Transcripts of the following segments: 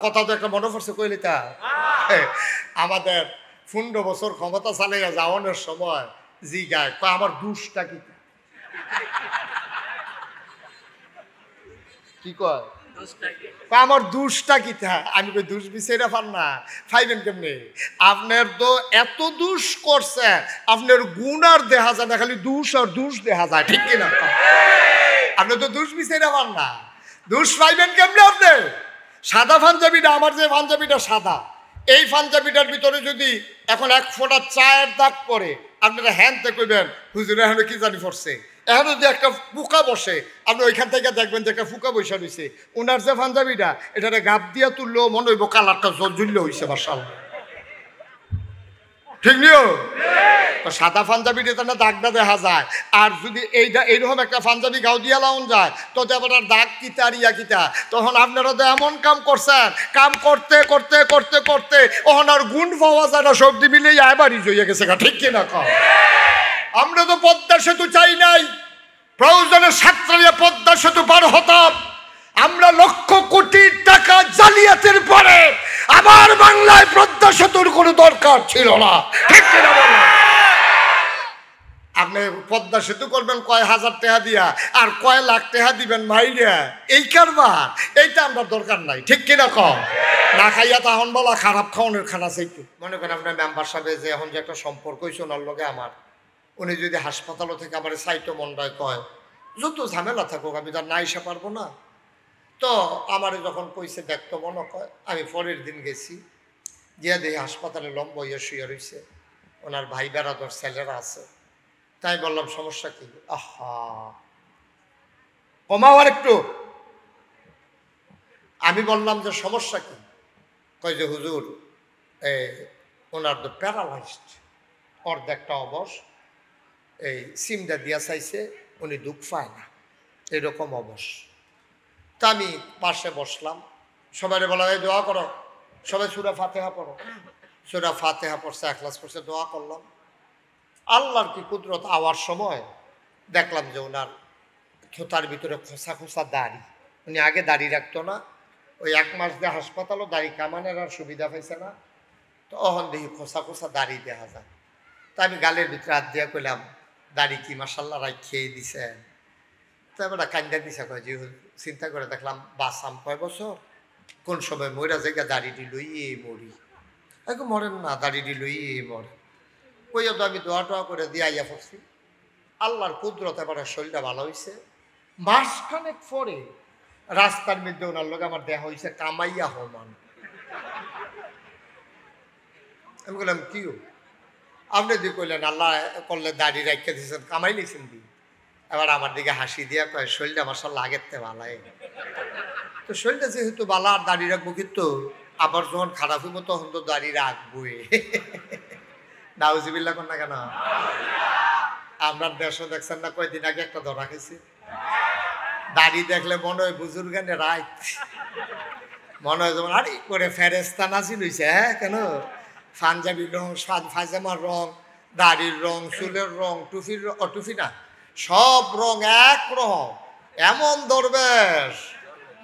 কথা তো একটা মনে পড়ছে কইলি তা আমাদের 15 বছর ক্ষমতা চালিয়ে যাওয়ানোর সময় জি গায় আমার দুষ্টা কি কয় আমার দুষ্টা কি আমি কই দুষ বিচাইরা পান না ফাইবেন কেমনে আপনার তো এত দুষ করছে আপনার গুণ আর দেখা যায় না খালি দুষ আর দুষ দেখা যায় ঠিক কিনা আপনি তো দুষ বিচাইরা পান না দুষ পাইবেন কেমনে আপনি সাদা পাঞ্জাবিটা আমার যে পাঞ্জাবিটা সাদা এই পাঞ্জাবিটার ভিতরে যদি এখন এক ফোঁটা চায়ের দাগ পরে আপনারা হ্যান্ডতে কইবেন হুজুর এখন কি জানি পড়ছে এখন যদি একটা পোকা বসে আপনি ওইখান থেকে দেখবেন যে একটা পোকা বসে রয়েছে ওনার যে পাঞ্জাবিটা এটাতে গাপ দিয়া তুললেও মনে হইব কালারটা জ্বললে হয়েছে মাশাআল্লাহ ঠিক নিও তো সাদা পাঞ্জাবিটা তো না দাগটা দেখা যায় আর যদি এইটা এইরকম একটা পাঞ্জাবি গাও দিয়া লাউন যায় তো আপনার দাগ কিতা আর ইয়া কিতা তখন আপনারা তো এমন কাম করছেন কাম করতে করতে করতে করতে ওখান আর গুণ পাওয়া যায় না সবজি মিলে এবারই জইয়া গেছে ঠিক কিনা কম আমরা তো পদ্মা সেতু চাই নাই প্রয়োজনে ছাত্রীরা পদ্মা সেতু পার হতাম আমরা লক্ষ কোটি টাকা জালিয়াতির পরে আমার বাংলায় পদ্মা সেতুর কোনো দরকার ছিল না ঠিক কিনা বলেন আপনি পদ্মা সেতু করবেন কয় হাজার টাকা দিয়া আর কয় লাখ টাকা দিবেন মাইরিয়া এই কারবার এইটা আমরা দরকার নাই ঠিক কিনা কম না খাইয়া তখন বলা খারাপ খাওয়ানোর খানা চাইতো মনে করেন আপনার মেম্বার সাহেব যে এখন যে একটা সম্পর্ক হয়েছে ওনার লগে আমার উনি যদি হাসপাতালও থেকে আমার সাইটো মন্ডায় কয় যত ঝামেলা থাকুক আমি তার না এসে পারবো না তো আমার যখন কইছে দেখতো মনে কয় আমি পরের দিন গেছি গিয়া দেখি হাসপাতালে লম্বা হইয়া শুয়ে রয়েছে ওনার ভাই বেড়াদর ছেলেরা আছে তাই বললাম সমস্যা কি আহা কমাও আর একটু আমি বললাম যে সমস্যা কি কয় যে হুজুর ওনার তো প্যারালাইজড অর্ধেকটা অবশ এই সিমটা দিয়া চাইছে উনি দুঃখ পায় না এরকম অবশ তা আমি পাশে বসলাম সবাই বলা হয় দোয়া করো সবাই সূরা ফাতিহা পড়ো সূরা ফাতিহা পড়ছে ইখলাস পড়ছে দোয়া করলাম আল্লাহর কি কুদরত আওয়ার সময় দেখলাম যে ওনার থোতার ভিতরে খোসা খোসা দাড়ি উনি আগে দাড়ি রাখতো না ওই 1 মাস দিয়ে হাসপাতালও দাড়ি কামানোর আর সুবিধা পাইছে না তো অহন দেখি খোসা খোসা দাড়ি দেখা যায় তা আমি গালের ভিতরে হাত দিয়া কইলাম দাড়ি কি মাশাআল্লাহ রাই খেয়ে দিছেন তো এবার কান্দা দিছে কয় যে চিন্তা করে দেখলাম বাসাম কয় বছর কোন সময় মইরা জায়গা দাড়িটি লইয়ে মরি এখন মরেন না দাড়িটি লইয়ে মরে কইয়া তো আমি দোয়া টোয়া করে দিয়ে আইয়া পড়ছি আল্লাহর কুদরত এবারে শরীরটা ভালো হয়েছে মাসখানেক পরে রাস্তার মধ্যে ওনার লোক আমার দেহা হয়েছে কামাইয়া হমান আমি বললাম কি আপনি দিয়ে কইলেন আল্লাহ করলে দাড়ি রাখিয়ে দিয়েছেন কামাই নিয়েছেন দি এবার আমার দিকে হাসি দিয়া কয় শরীরটা মাশাআল্লাহ আগের থেকে ভালাই তো শরীরটা যেহেতু ভালো আর দাড়ি রাখবো কিন্তু আবার যখন খারাপ হইব তখন তো দাড়ি রাখবোই নাউজুবিল্লাহ কোন না কেন আমরা দেশও দেখছেন না কয়দিন আগে একটা ধরা খেয়েছি দাড়ি দেখলে মনে হয় বুজুর্গানে রাইত মনে হয় যেমন আরে করে ফেরেস্তা নাজিল হইছে হ্যাঁ কেন পাঞ্জাবির রং ফাইজামার রং দাড়ির রং চুলের রং টুপির টুপি না সব রং এক রকম এমন দরবেশ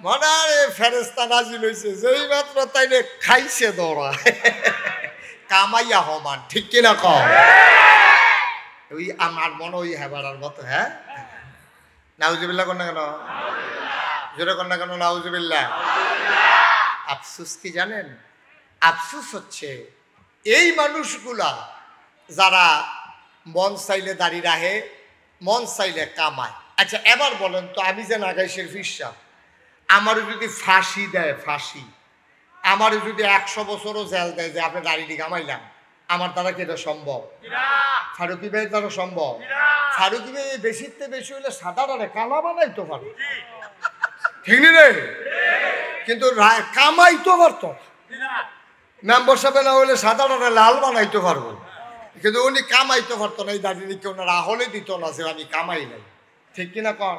মনে হয় ফেরেস্তা নাজিল হইছে যেই মাত্র তাইলে খাইছে দৌড়া কামাইয়া হমান ঠিক কিনা কম ওই আমার মনে ওই হেবারার মতো হ্যাঁ নাউজুবিল্লাহ কোন না কেন জোরে কোন না কেন নাউজুবিল্লাহ আফসোস কি জানেন আফসোস হচ্ছে এই মানুষগুলা যারা মন চাইলে দাড়ি রাখে মন চাইলে কামায় আচ্ছা এবার বলেন তো আমি যে নাগাইশের ফিরসা আমারও যদি ফাঁসি দেয় ফাঁসি আমারও যদি 100 বছরও জেল দেয় যে আপনি দাড়িটি কামাইলাম আমার দ্বারা কি এটা সম্ভব ফারুকি ভাইয়ের দ্বারা সম্ভব ফারুকি ভাই বেশিতে বেশি হইলে সাদাটারে কালা বানাইতে পারে ঠিক রে কিন্তু কামাইতে পারতো মেম্বার সাহেব না হইলে সাদাটারে লাল বানাইতে পারবো কিন্তু উনি কামাইতে পারতো না এই দাড়িকে ওনার আহলে দিত না যে আমি কামাই নাই ঠিক কিনা কন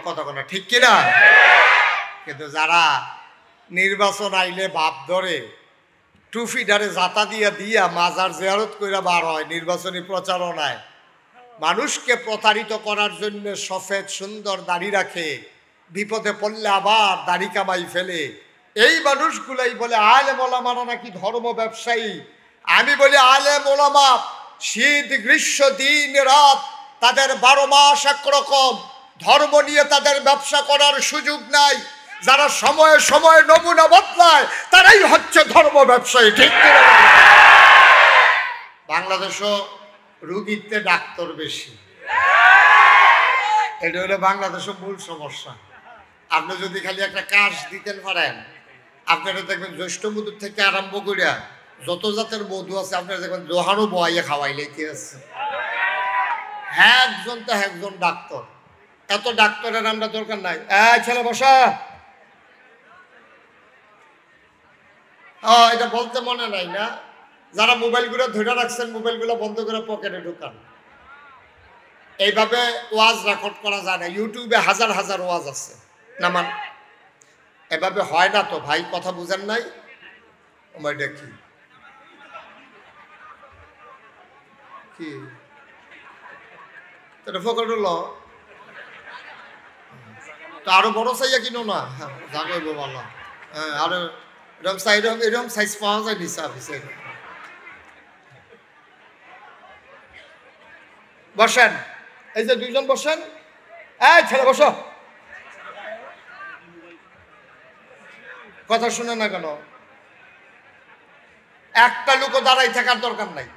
কথা কোন ঠিক কিনা কিন্তু যারা নির্বাচন আইলে বাপ ধরে টুফিডারে জাতা দিয়া দিয়া মাজার জিয়ারত কইরা বার হয় নির্বাচনী প্রচারণায় মানুষকে প্রতারিত করার জন্য সফেদ সুন্দর দাড়ি রাখে বিপদে পড়লে আবার দাড়ি কামাই ফেলে এই মানুষগুলাই বলে আলেম ওলামারা নাকি ধর্ম ব্যবসায়ী। আমি বলি আলেম ওলামা শীত গ্রীষ্ম দিন রাত তাদের 12 মাস একরকম, ধর্ম নিয়ে তাদের ব্যবসা করার সুযোগ নাই। যারা সময়ে সময়ে নমুনা বদলায় তারাই হচ্ছে ধর্ম ব্যবসায়ী, ঠিক কিনা? বাংলাদেশও রুগীতে ডাক্তার বেশি, এটা হলো বাংলাদেশের মূল সমস্যা। আপনি যদি খালি একটা কাজ দিতেন পারেন, আপনারা দেখবেন জ্যৈষ্ঠ মধুর থেকে আরম্ভ করিয়া যত জাতের মধু আছে আপনারা দেখবেন দোহানো বয়াইয়া খাওয়াইলেই আছে। একজন তো একজন ডাক্তার, এত ডাক্তারের আমরা দরকার নাই। ছেলে বসা, এটা বলতে মনে নাই না? যারা মোবাইলগুলো ধরে রাখছেন মোবাইলগুলো বন্ধ করে পকেটে ঢুকান। এইভাবে ওয়াজ রেকর্ড করা যায় না, ইউটিউবে হাজার হাজার ওয়াজ আছে না, মান এভাবে হয় না তো ভাই, কথা বুঝেন নাই? আমার দেখি কি পকেট হলো তো আরো বড় চাইয়া কিনো না, হ্যাঁ জাগইব ভালো। হ্যাঁ আরো এরকম সাইজ পাওয়া যায় নিচে অফিসে। বসেন, এই যে দুইজন বসেন। ছেলে বসো, কথা শুনে না কেন? একটা লোকও দাঁড়াই থাকার দরকার নাই,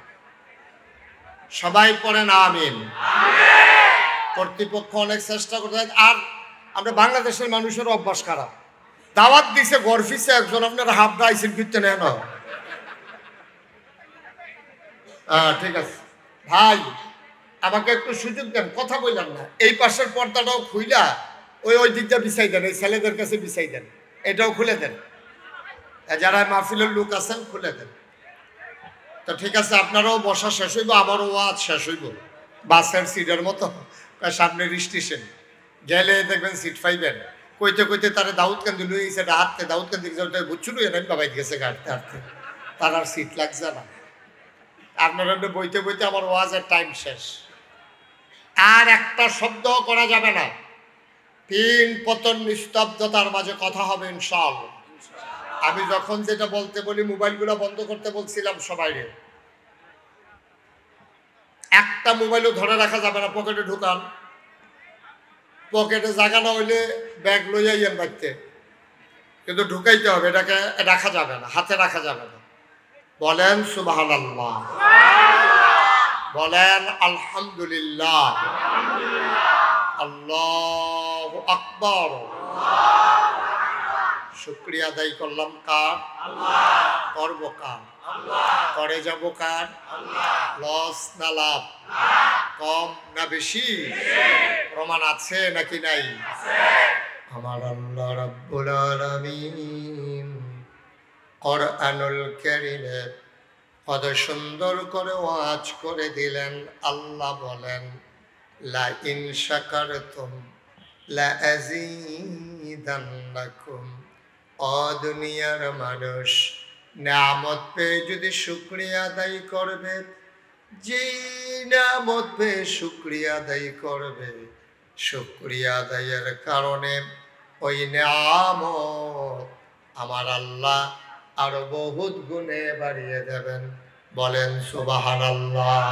সবাই পড়েন আমিন। কর্তৃপক্ষ অনেক চেষ্টা করতে, আর আমরা বাংলাদেশের মানুষের অভ্যাস খারাপ। দাওয়াত দিছে গরফিসে একজন, আপনারা হাফ দাইছেন ফিরতে নেন। ঠিক আছে ভাই, আমাকে একটু সুযোগ দেন, কথা বললাম না। এই পাশের পর্দাটাও খুইলা ওই দিকটা বিছাই দেন, এই ছেলেদের কাছে বিছাই দেন, এটাও খুলে দেন, যারা মাহফিলের লোক আছেন খুলে দেন। তো ঠিক আছে, আপনারাও বসা শেষ হইব, আমারও ওয়াজ শেষ হইব। বাসের সিটের মতো সামনের স্টেশন গেলে দেখবেন সিট পাইবেন। কইতে কইতে তারা দাউদকান্দি লুইছে হাঁটতে, দাউদকান্দি বুঝছিল এনে বাবাই গেছে হাঁটতে হাঁটতে, তার আর সিট লাগছে না। আপনারা বইতে বইতে আমার ওয়াজের টাইম শেষ। আর একটা শব্দ করা যাবে না, 3 পতন নিস্তব্ধতার মাঝে কথা হবে ইনশাআল্লাহ। আমি যখন যেটা বলতে বলি মোবাইলগুলো বন্ধ করতে বলছিলাম সবাই, একটা মোবাইলও ধরে রাখা যাবে না, পকেটে ঢুকান। পকেটে জায়গা না হইলে ব্যাগ লইয়াইয়েন বাড়তে, কিন্তু ঢুকাইতে হবে, এটাকে রাখা যাবে না, হাতে রাখা যাবে না। বলেন সুবহানাল্লাহ, বলেন আলহামদুলিল্লাহ, আল্লাহু আকবার। শুকরিয়া আদায় করলাম কার? করব কার? করে যাব কার? লস না লাভ, কম না বেশি? প্রমাণ আছে নাকি নাই? আমার আল্লাহ রাব্বুল আলামিন কোরআনুল কারীমে কত সুন্দর করে ওয়াজ করে দিলেন। আল্লাহ বলেন লা ইন শাকারতুম লা আযীদান্নাকুম। ও দুনিয়ার মানুষ, নিয়ামত পেয়ে যদি শুকরিয়া আদায় করবে, যেই নিয়ামত পেয়ে শুকরিয়া আদায় করবে, শুকরিয়া আদায়ের কারণে ওই নিয়ামত আমার আল্লাহ আরো বহুত গুণে বাড়িয়ে দেবেন। বলেন সুবহানাল্লাহ।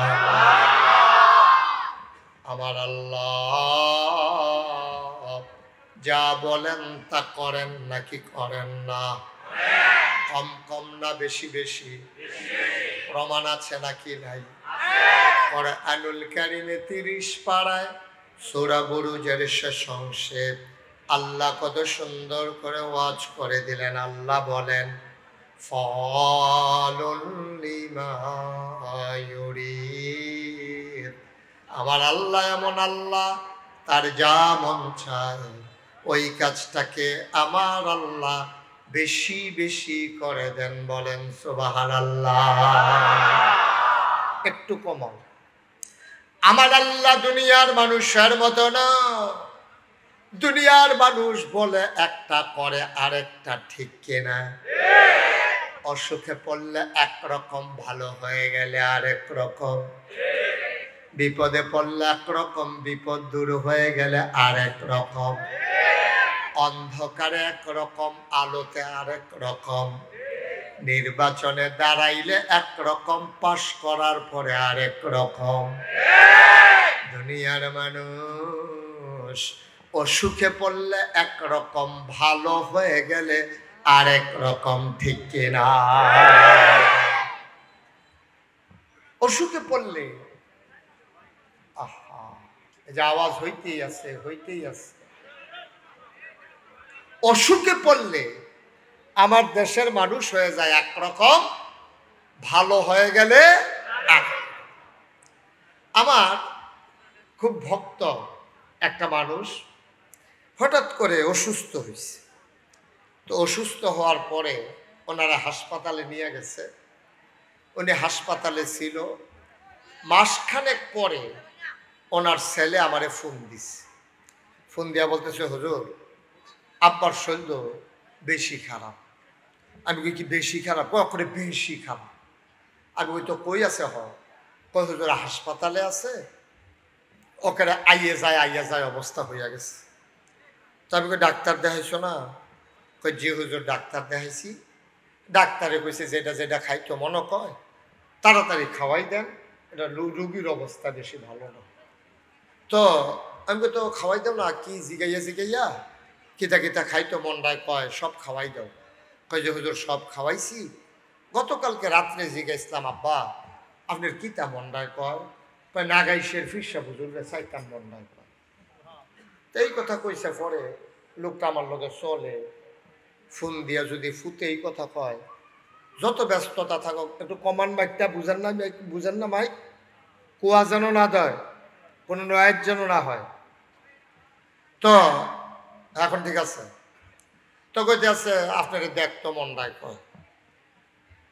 আমার আল্লাহ যা বলেন তা করেন নাকি করেন না? কম কম না বেশি বেশি? প্রমাণ আছে নাকি নাই? কোরআনুল কারীমে 30 পারায় সূরা বুরুজের শেষ অংশে আল্লাহ কত সুন্দর করে ওয়াজ করে দিলেন। আল্লাহ বলেন ফালুল লিমা ইউরিদ। আমার আল্লাহ এমন আল্লাহ, তার যা মন চায় ওই কাজটাকে আমার আল্লাহ বেশি বেশি করে দেন। বলেন সুবহানাল্লাহ। একটু কমাও। আমার আল্লাহ দুনিয়ার মানুষের মতো না। দুনিয়ার মানুষ বলে একটা, করে আরেকটা, ঠিক কিনা? অসুখে পড়লে একরকম, ভালো হয়ে গেলে আরেক রকম, বিপদে পড়লে একরকম, বিপদ দূর হয়ে গেলে আরেক রকম। অন্ধকারে একরকম, আলোতে আরেক রকম, নির্বাচনে দাঁড়াইলে একরকম, পাশ করার পরে আরেক রকম। দুনিয়ার মানুষ অসুখে পড়লে একরকম, ভালো হয়ে গেলে আরেক রকম, ঠিক কিনা? অসুখে পড়লে আহা, এই যে আওয়াজ হইতেই আছে, হইতেই আছে। অসুখে পড়লে আমার দেশের মানুষ হয়ে যায় একরকম, ভালো হয়ে গেলে এক। আমার খুব ভক্ত একটা মানুষ হঠাৎ করে অসুস্থ হয়েছে। তো অসুস্থ হওয়ার পরে ওনারা হাসপাতালে নিয়ে গেছে। উনি হাসপাতালে ছিল। মাসখানেক পরে ওনার ছেলে আমারে ফোন দিছে। ফোন দিয়া বলতেছে, হুজুর আব্বার শরীর বেশি খারাপ। আমি কি বেশি খারাপ? করে বেশি খারাপ। আমি ওই তো কই আছে কই হুজুর হাসপাতালে আছে, ওকে আইয়ে যায় অবস্থা হইয়া গেছে। তো আমি কই ডাক্তার দেখাইছো না? কই জি হুজুর ডাক্তার দেখাইছি। ডাক্তারে কইছে যেটা যেটা খাইতো মনে কয় তাড়াতাড়ি খাওয়াই দেন, এটা রুগীর অবস্থা বেশি ভালো না। তো আমি তো খাওয়াই দাও না, কি জিগাইয়া কিতা কিতা খাইতো মন্ডায় কয় সব খাওয়াই দাও। কয় যে হুজুর সব খাওয়াইছি, গতকালকে রাত্রে জিগাইছিলাম আব্বা আপনার কিতা মন্ডায় কয় নাগাইশের ফিরসা হুজুরে চাইতাম মন্ডায় কয়। তো এই কথা কইছে পরে লোকটা আমার লগে চলে, ফোন দিয়া যদি ফুতে এই কথা কয়, যত ব্যস্ততা থাকুক একটু কমান মাইকটা বুঝেন না মাইক, কুয়া যেন না দেয়, কোনো নয়ের যেন না হয়। তো এখন ঠিক আছে। তো কইতে আছে আপনারে দেখতো মন্ডায় কয়।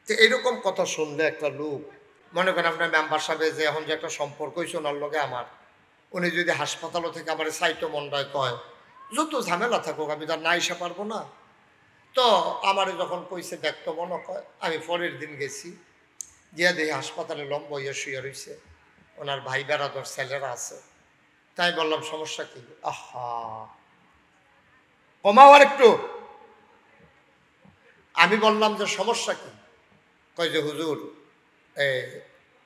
তো এইরকম কথা শুনলে একটা লোক মনে করেন আপনার মেম্বার সাহেব যে এখন যে একটা সম্পর্ক হয়েছে ওনার লগে আমার, উনি যদি হাসপাতালও থেকে আমার সাইটো মন্ডায় কয়, যত ঝামেলা থাকুক আমি তার না এসে পারবো না। তো আমার যখন কইছে দেখতো মনে কয়, আমি পরের দিন গেছি, গিয়া দেখি হাসপাতালে লম্বা হইয়া শুয়ে রয়েছে, ওনার ভাই বেড়াদর ছেলেরা আছে। তাই বললাম সমস্যা কি? আহা কমাও আর একটু। আমি বললাম যে সমস্যা কি? কয় যে হুজুর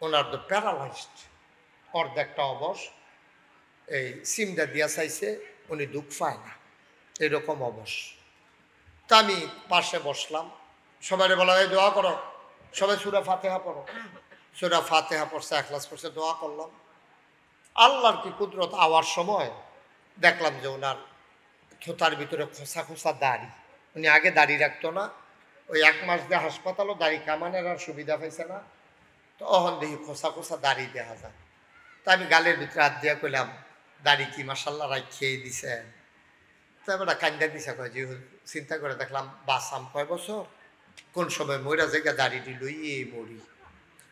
ওনার তো প্যারালাইজড, অর্ধেকটা অবশ, এই সিমটা দিয়া চাইছে, উনি দুঃখ পায় না, এরকম অবশ। তা আমি পাশে বসলাম, সবাই বলা হয় দোয়া করো, সবাই সূরা ফাতিহা পড়ো। সূরা ফাতিহা পড়ছে, ইখলাস পড়ছে, দোয়া করলাম। আল্লাহর কি কুদরত, আওয়ার সময় দেখলাম যে ওনার থোতার ভিতরে খোসা খোসা দাড়ি। উনি আগে দাড়ি রাখতো না, ওই 1 মাস দিয়ে হাসপাতালও দাড়ি কামানের আর সুবিধা পাইছে না। তো অহন দেখি খোসা খোসা দাড়ি দেখা যায়। তা আমি গালের ভিতরে হাত দিয়া কইলাম দাড়ি কি মাশাল্লাহ রাই খেয়ে দিছেন? তারপরে কান্দা দিছে। কয় যে চিন্তা করে দেখলাম বাঁচাম কয় বছর, কোন সময় মইরা জায়গা দাড়িটি লইয়ে মরি।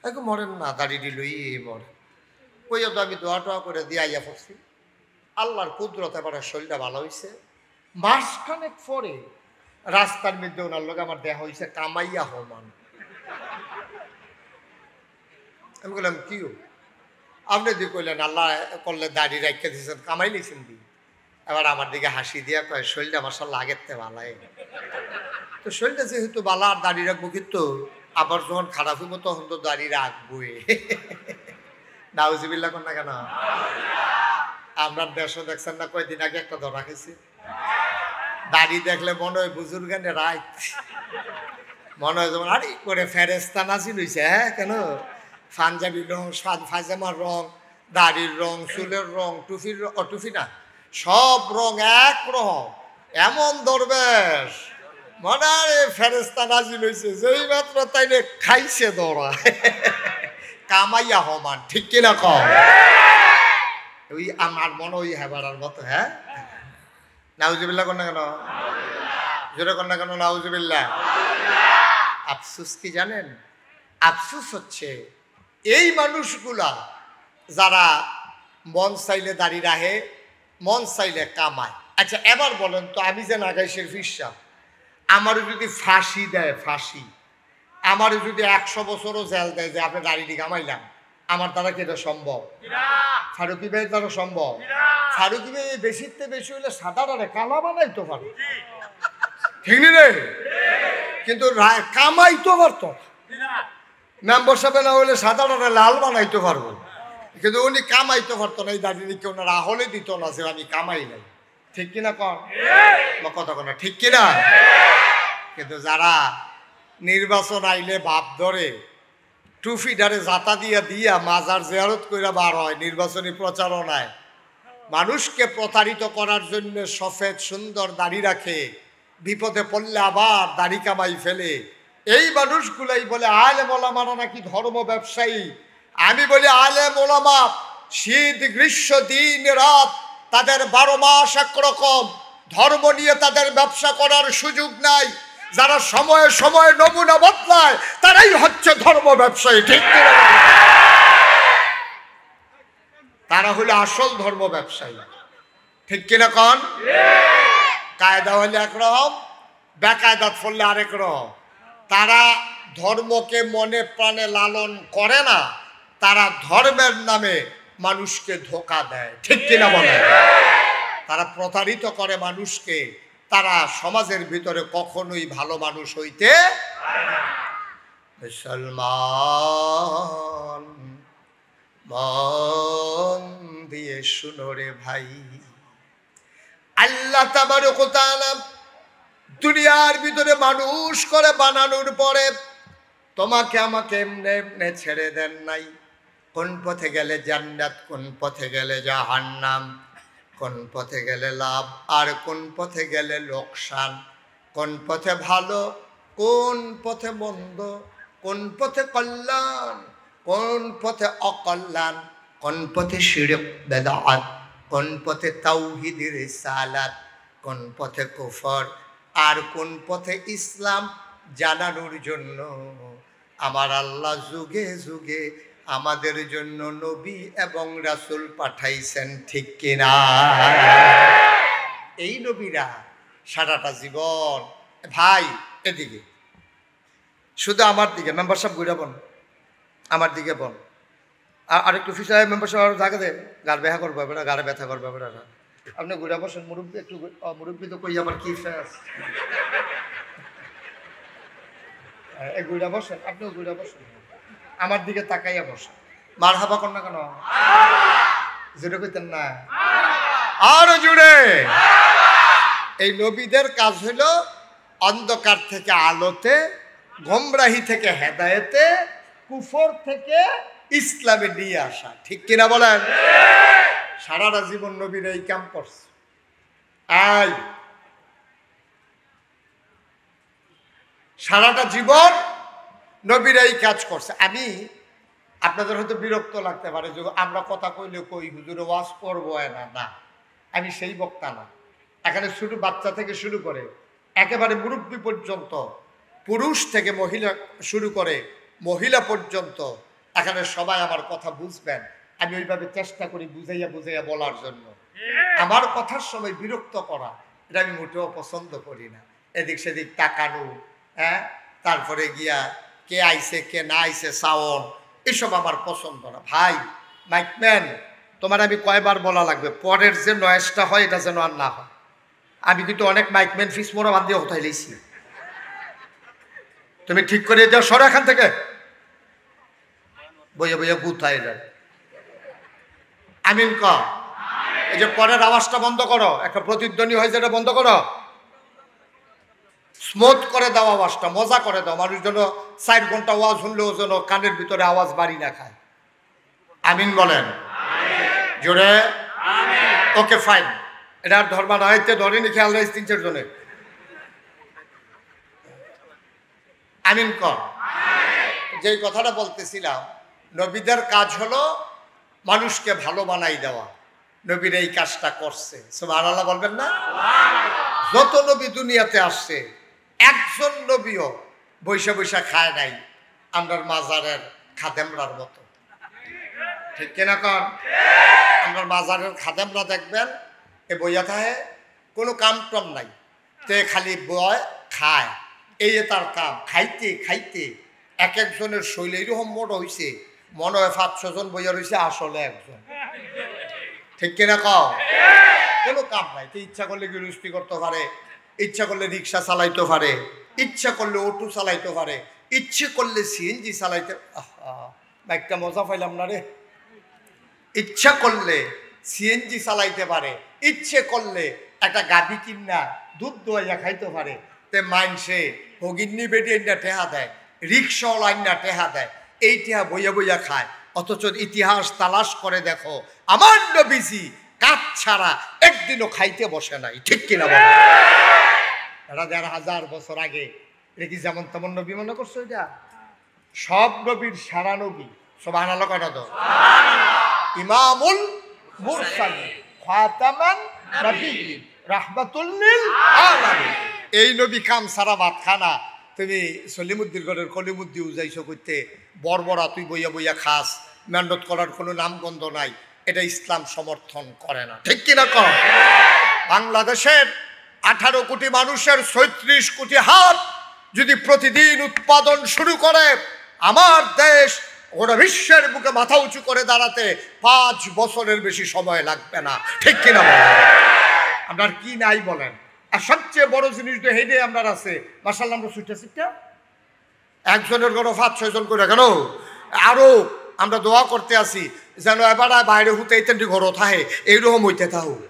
এখন মরেন না, দাড়িটি লইয়ে মরে। কইয়া তো আমি দোয়া টোয়া করে দিয়ে আইয়া পড়ছি। আল্লাহর কুদরত এবারে শরীরটা ভালো হয়েছে। মাসখানেক পরে রাস্তার মধ্যে ওনার লোক আমার দেহা হয়েছে কামাইয়া হমান। আমি বললাম কি আপনি দিয়ে কইলেন আল্লাহ করলে দাড়ি রাখিয়ে দিয়েছেন, কামাই নিয়েছেন দি। এবার আমার দিকে হাসি দিয়া কয় শরীরটা মাশাআল্লাহ আগের থেকে ভালাই। তো শরীরটা যেহেতু বালা আর দাড়ি রাখবো, কিন্তু আবার যখন খারাপ হইব তখন তো দাড়ি রাখবোই। নাউজুবিল্লাহ কোন না কেন? আমরা দেশও দেখছেন না, কয়দিন আগে একটা ধরা খেয়েছি। দাড়ি দেখলে মনে হয় বুজুর্গানে রাইত, মনে হয় যেমন আরে করে ফেরেস্তা নাজিল হইছে। হ্যাঁ কেন? পাঞ্জাবির রং, ফাজামার রং, দাড়ির রং, চুলের রং, টুপির টুপি না, সব রং এক রকম, এমন দরবেশ মনে হয় ফেরেস্তা নাজিল হইছে। যেই মাত্র তাইলে খাইছে দৌড়া কামাইয়া হমান, ঠিক কিনা কম? ওই আমার মনে ওই হেবারার মতো। হ্যাঁ নাউজুবিল্লাহ কোন না কেন? জোরে কোন না কেন? নাউজুবিল্লাহ। আফসুস কি জানেন? আফসুস হচ্ছে এই মানুষগুলা যারা মন চাইলে দাড়ি রাখে, মন চাইলে কামায়। আচ্ছা এবার বলেন তো, আমি যে নাগাইশের ফিরসা, আমারও যদি ফাঁসি দেয়, ফাঁসি, আমারও যদি 100 বছরও জেল দেয় যে আপনি দাড়িটি কামাইলাম, আমার দ্বারা কি এটা সম্ভব? ফারুকি ভাইয়ের দ্বারা সম্ভব? ফারুকি ভাই বেশিতে বেশি হলে সাদাটারে কালা বানাইতে পারে, ঠিক রে? কিন্তু কামাইতে পারতো মেম্বার সাহেব না হলে সাদাটারে লাল বানাইতে পারবো, কিন্তু উনি কামাইতে পারতো না। এই দাঁড়িয়ে কেউ ওনারা হলে দিত না যে আমি কামাই নাই, ঠিক কিনা কন? কথা কন ঠিক কিনা? কিন্তু যারা নির্বাচন আইলে ভাব ধরে টুফিডারে জাতা দিয়া দিয়া মাজার জিয়ারত কইরা বার হয় নির্বাচনী প্রচারণায়, মানুষকে প্রতারিত করার জন্য সফেদ সুন্দর দাড়ি রাখে, বিপদে পড়লে আবার দাড়ি কামাই ফেলে। এই মানুষগুলাই বলে আলেম ওলামারা নাকি ধর্ম ব্যবসায়ী। আমি বলি আলেম ওলামা শীত গ্রীষ্ম দিন রাত তাদের 12 মাস একরকম, ধর্ম নিয়ে তাদের ব্যবসা করার সুযোগ নাই। যারা সময়ে সময়ে নমুনা বদলায় তারাই হচ্ছে ধর্ম ব্যবসায়ী, ঠিক কিনা? তারা হলো আসল ধর্ম ব্যবসায়ী, ঠিক কিনা কন? কায়দা হলে একরকম, বেকায়দাত ফললে আরেক রকম। তারা ধর্মকে মনে প্রাণে লালন করে না, তারা ধর্মের নামে মানুষকে ধোঁকা দেয়, ঠিক কিনা বলে? তারা প্রতারিত করে মানুষকে, তারা সমাজের ভিতরে কখনোই ভালো মানুষ হইতে। মুসলমান মন দিয়ে শুনো রে ভাই, আল্লাহ তাবারক ওয়া তাআলা দুনিয়ার ভিতরে মানুষ করে বানানোর পরে তোমাকে আমাকে এমনি এমনি ছেড়ে দেন নাই। কোন পথে গেলে জান্নাত, কোন পথে গেলে জাহান্নাম, কোন পথে গেলে লাভ আর কোন পথে গেলে লোকসান, কোন পথে ভালো কোন পথে মন্দ, কোন পথে কল্যাণ কোন পথে অকল্যাণ, কোন পথে শিরক বেদাত, কোন পথে তাওহীদ রিসালাত, কোন পথে কুফর আর কোন পথে ইসলাম জানানোর জন্য আমার আল্লাহ যুগে যুগে আমাদের জন্য নবী এবং রাসূল পাঠাইছেন, ঠিক কিনা? এই নবীরা সারাটা জীবন, ভাই এদিকে শুধু আমার দিকে মেম্বার সাহেব ঘুরে বন, আমার দিকে বন, আর একটু ফিসায় মেম্বার সাহেব জায়গা দে, গাড় ব্যথা করবো এবার, গাড়ে ব্যথা করবো এবার। আপনি ঘুরে বসেন, মুরব্বী একটু, মুরব্বী তো কই আমার কি ফেস, ঘুরে বসেন, আপনিও ঘুরে বসেন, আমার দিকে তাকাইয়া বসেন। মার হাবা কর না কেন? জুড়ে কইতেন না? আরো জুড়ে। এই নবীদের কাজ হলো অন্ধকার থেকে আলোতে, গোমরাহি থেকে হেদায়েতে, কুফর থেকে ইসলামে নিয়ে আসা, ঠিক কিনা বলেন? সারাটা জীবন নবীরা এই কাম করছে। সারাটা জীবন নবীরা এই কাজ করছে। আমি আপনাদের হয়তো বিরক্ত লাগতে পারে যে আমরা কথা কইলে কই হুজুরে ওয়াজ করবো না, না আমি সেই বক্তা না। এখানে শুরু বাচ্চা থেকে শুরু করে একেবারে মুরব্বী পর্যন্ত, পুরুষ থেকে মহিলা শুরু করে মহিলা পর্যন্ত এখানে সবাই আমার কথা বুঝবেন। আমি ওইভাবে চেষ্টা করি বুঝাইয়া বুঝাইয়া বলার জন্য। আমার কথার সময় বিরক্ত করা এটা আমি মোটেও পছন্দ করি না। এদিক সেদিক তাকানো, হ্যাঁ, তারপরে গিয়া কে আইছে কে না আইছে সাউন্ড, এসব আমার পছন্দ না। ভাই মাইকম্যান, তোমার আমি কয়বার বলা লাগবে পরের যে নয়েজটা হয় এটা যেন আর না হয়। আমি কিন্তু অনেক মাইকম্যান ফিস মোড়া বাদ দিয়ে কোথায় লেছি, তুমি ঠিক করে যাও, সরো এখান থেকে, বইয়া বইয়া গুথায় যায়। আমিন ক। এই যে পরের আওয়াজটা বন্ধ করো, একটা প্রতিধ্বনি হয় যেটা বন্ধ করো, স্মুথ করে দাও আওয়াজটা, মজা করে দাও, মানুষ যেন 4 ঘন্টা আওয়াজ শুনলেও যেন কানের ভিতরে আওয়াজ বাড়ি না খায়। আমিন বলেন জোরে। ওকে ফাইন, এটা আর ধর্মা রাইতে ধরেনি, খেয়াল রাইস 3-4 জনে। আমিন কর। যেই কথাটা বলতেছিলাম, নবীদের কাজ হলো মানুষকে ভালো বানাই দেওয়া। নবীর এই কাজটা করছে, সুবহানাল্লাহ বলবেন না? যত নবী দুনিয়াতে আসছে একজন নবীও বৈশা বৈশা খায় নাই আমরার মাজারের খাদেমরার মতো, ঠিক কিনা কন? আমরার মাজারের খাদেমরা দেখবেন এ বইয়া থাকে, কোনো কাম টম নাই, তে খালি বয় খায়, এই তার কাম। খাইতে খাইতে এক একজনের শৈল এরকম মোটা হয়েছে, মনে হয় 500 জন বইয়া রয়েছে, আসলে একজন। ঠিক কিনা কও? কোনো কাম নাই। তুই ইচ্ছা করলে গৃহস্থী করতে পারে, ইচ্ছা করলে রিক্সা চালাইতে পারে, ইচ্ছা করলে অটো চালাইতে পারে, ইচ্ছে করলে সিএনজি চালাইতে। একটা মজা পাইলাম না রে। ইচ্ছা করলে সিএনজি চালাইতে পারে, ইচ্ছে করলে একটা গাভী কিনা দুধ দোয়াইয়া খাইতে পারে। তে মাইনসে হগিন্নি বেটি না টেহা দেয়, রিক্সাওয়ালা না টেহা দেয়, এই টেহা বইয়া বইয়া খায়। অথচ ইতিহাস তালাশ করে দেখো, আমার নবীজি কাঠ ছাড়া একদিনও খাইতে বসে নাই। ঠিক কিনা বলে? এটা ১,৫০০ বছর আগে। এটা কি যেমন তেমন নবী মনে করছো? এটা সব নবীর সারা নবী। সুবহানাল্লাহ কয়টা তো? ইমামুল মুরসালিন, খাতামান নবিয়্যিন, রাহমাতুল লিল আলামিন। এই নবী কাম সারা ভাত খানা। তুমি সলিমুদ্দির ঘরের কলিমুদ্দি উজাইছো করতে, বর্বরা তুই বইয়া বইয়া খাস, মেহনত করার কোনো নামগন্ধ নাই। এটা ইসলাম সমর্থন করে না। ঠিক কিনা কর? বাংলাদেশের 18 কোটি মানুষের 36 কোটি হাত যদি প্রতিদিন উৎপাদন শুরু করে, আমার দেশ গোটা বিশ্বের বুকে মাথা উঁচু করে দাঁড়াতে 5 বছরের বেশি সময় লাগবে না। ঠিক কিনা বলেন? আপনার কি নাই বলেন? আর সবচেয়ে বড় জিনিস তো হেডে আপনার আছে, মাশাআল্লাহ, আমরা ছুটে ছিটটা একজনের ঘরে 5-6 জন করে কেন, আরো আমরা দোয়া করতে আসি যেন এবার বাইরে হুতে এই ঘর থাহে, এইরকম হইতে থাকুক।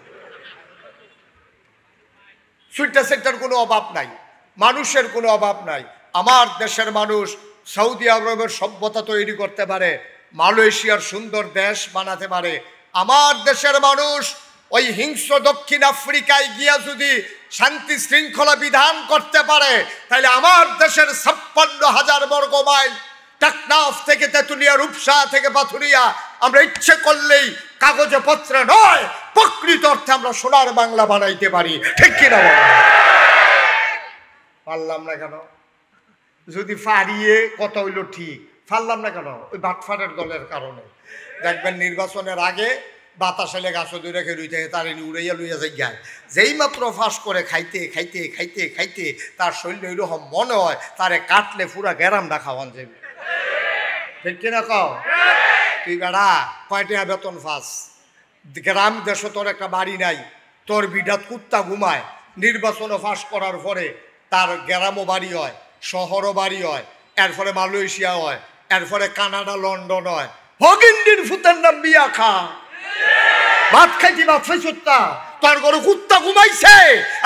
সুইটা সেক্টর কোনো অভাব নাই, মানুষের কোনো অভাব নাই। আমার দেশের মানুষ সৌদি আরবের সভ্যতা তৈরি করতে পারে, মালয়েশিয়ার সুন্দর দেশ বানাতে পারে। আমার দেশের মানুষ ওই হিংস্র দক্ষিণ আফ্রিকায় গিয়া যদি শান্তি শৃঙ্খলা বিধান করতে পারে, তাহলে আমার দেশের 56,000 বর্গ মাইল টেকনাফ থেকে তেঁতুলিয়া, রূপসা থেকে পাথুরিয়া আমরা ইচ্ছে করলেই কাগজে পত্রে নয়, প্রকৃত অর্থে আমরা সোনার বাংলা বানাইতে পারি। ঠিক কিনা বল? পারলাম না কেন? যদি ফারিয়ে কথা হইল ঠিক, পারলাম না কেন? ওই বাটফারের দলের কারণে। দেখবেন নির্বাচনের আগে বাতাস এলে গাছ দুই রেখে রুই থাকে, তার উড়াইয়া লইয়া যাই গায়। যেই মাত্র ফাঁস করে খাইতে খাইতে খাইতে খাইতে তার শরীর ওইরকম মনে হয় তারে কাটলে পুরা গ্যারামটা খাওয়ান যাবে। ঠিক কিনা কও? তুই বেড়া কয়টা বেতন ফাঁস? গ্রাম দেশে তোর একটা বাড়ি নাই, তোর বিডাত কুত্তা ঘুমায়। নির্বাচনে ফাঁস করার পরে তার গ্রামও বাড়ি হয়, শহরও বাড়ি হয়, এরপরে মালয়েশিয়া হয়, এরপরে কানাডা, লন্ডন হয়। হগিন্ডির ফুতের নাম বিয়া খা, ভাত খাইছি, ভাত খাইছুত্তা, তোর ঘরে কুত্তা ঘুমাইছে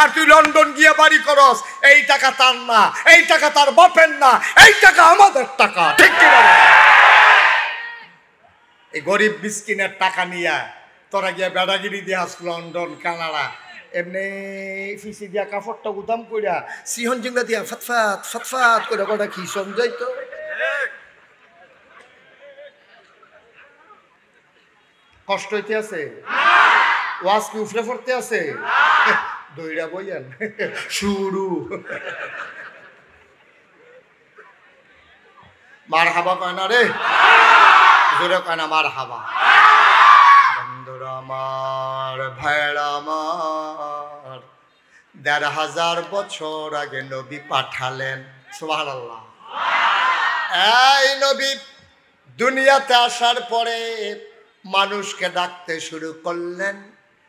আর তুই লন্ডন গিয়ে বাড়ি করস। এই টাকা তার না, এই টাকা তার বাপের না, এই টাকা আমাদের টাকা। ঠিক কিনা? এই গরিব মিসকিনের টাকা নিয়ে তোরা গিয়া বেড়াগিরি দিয়ে আস লন্ডন, কানাডা, এমনি ফিসি দিয়া কাপড়টা গুদাম কইরা সিহন জিংলা দিয়া ফতফাত ফতফাত করে কটা কি সমঝাই তো। কষ্ট হইতে আছে? ওয়াজ কি উফরে পড়তে আছে? দইরা বইয়েন শুরু। মার হাবা কয় না রে, জোরে কয় না মার হাবা। বন্ধুরা আমার, ভাইরা আমার, ১,৫০০ বছর আগে নবী পাঠালেন। সুবহানাল্লাহ। এই নবী দুনিয়াতে আসার পরে মানুষকে ডাকতে শুরু করলেন,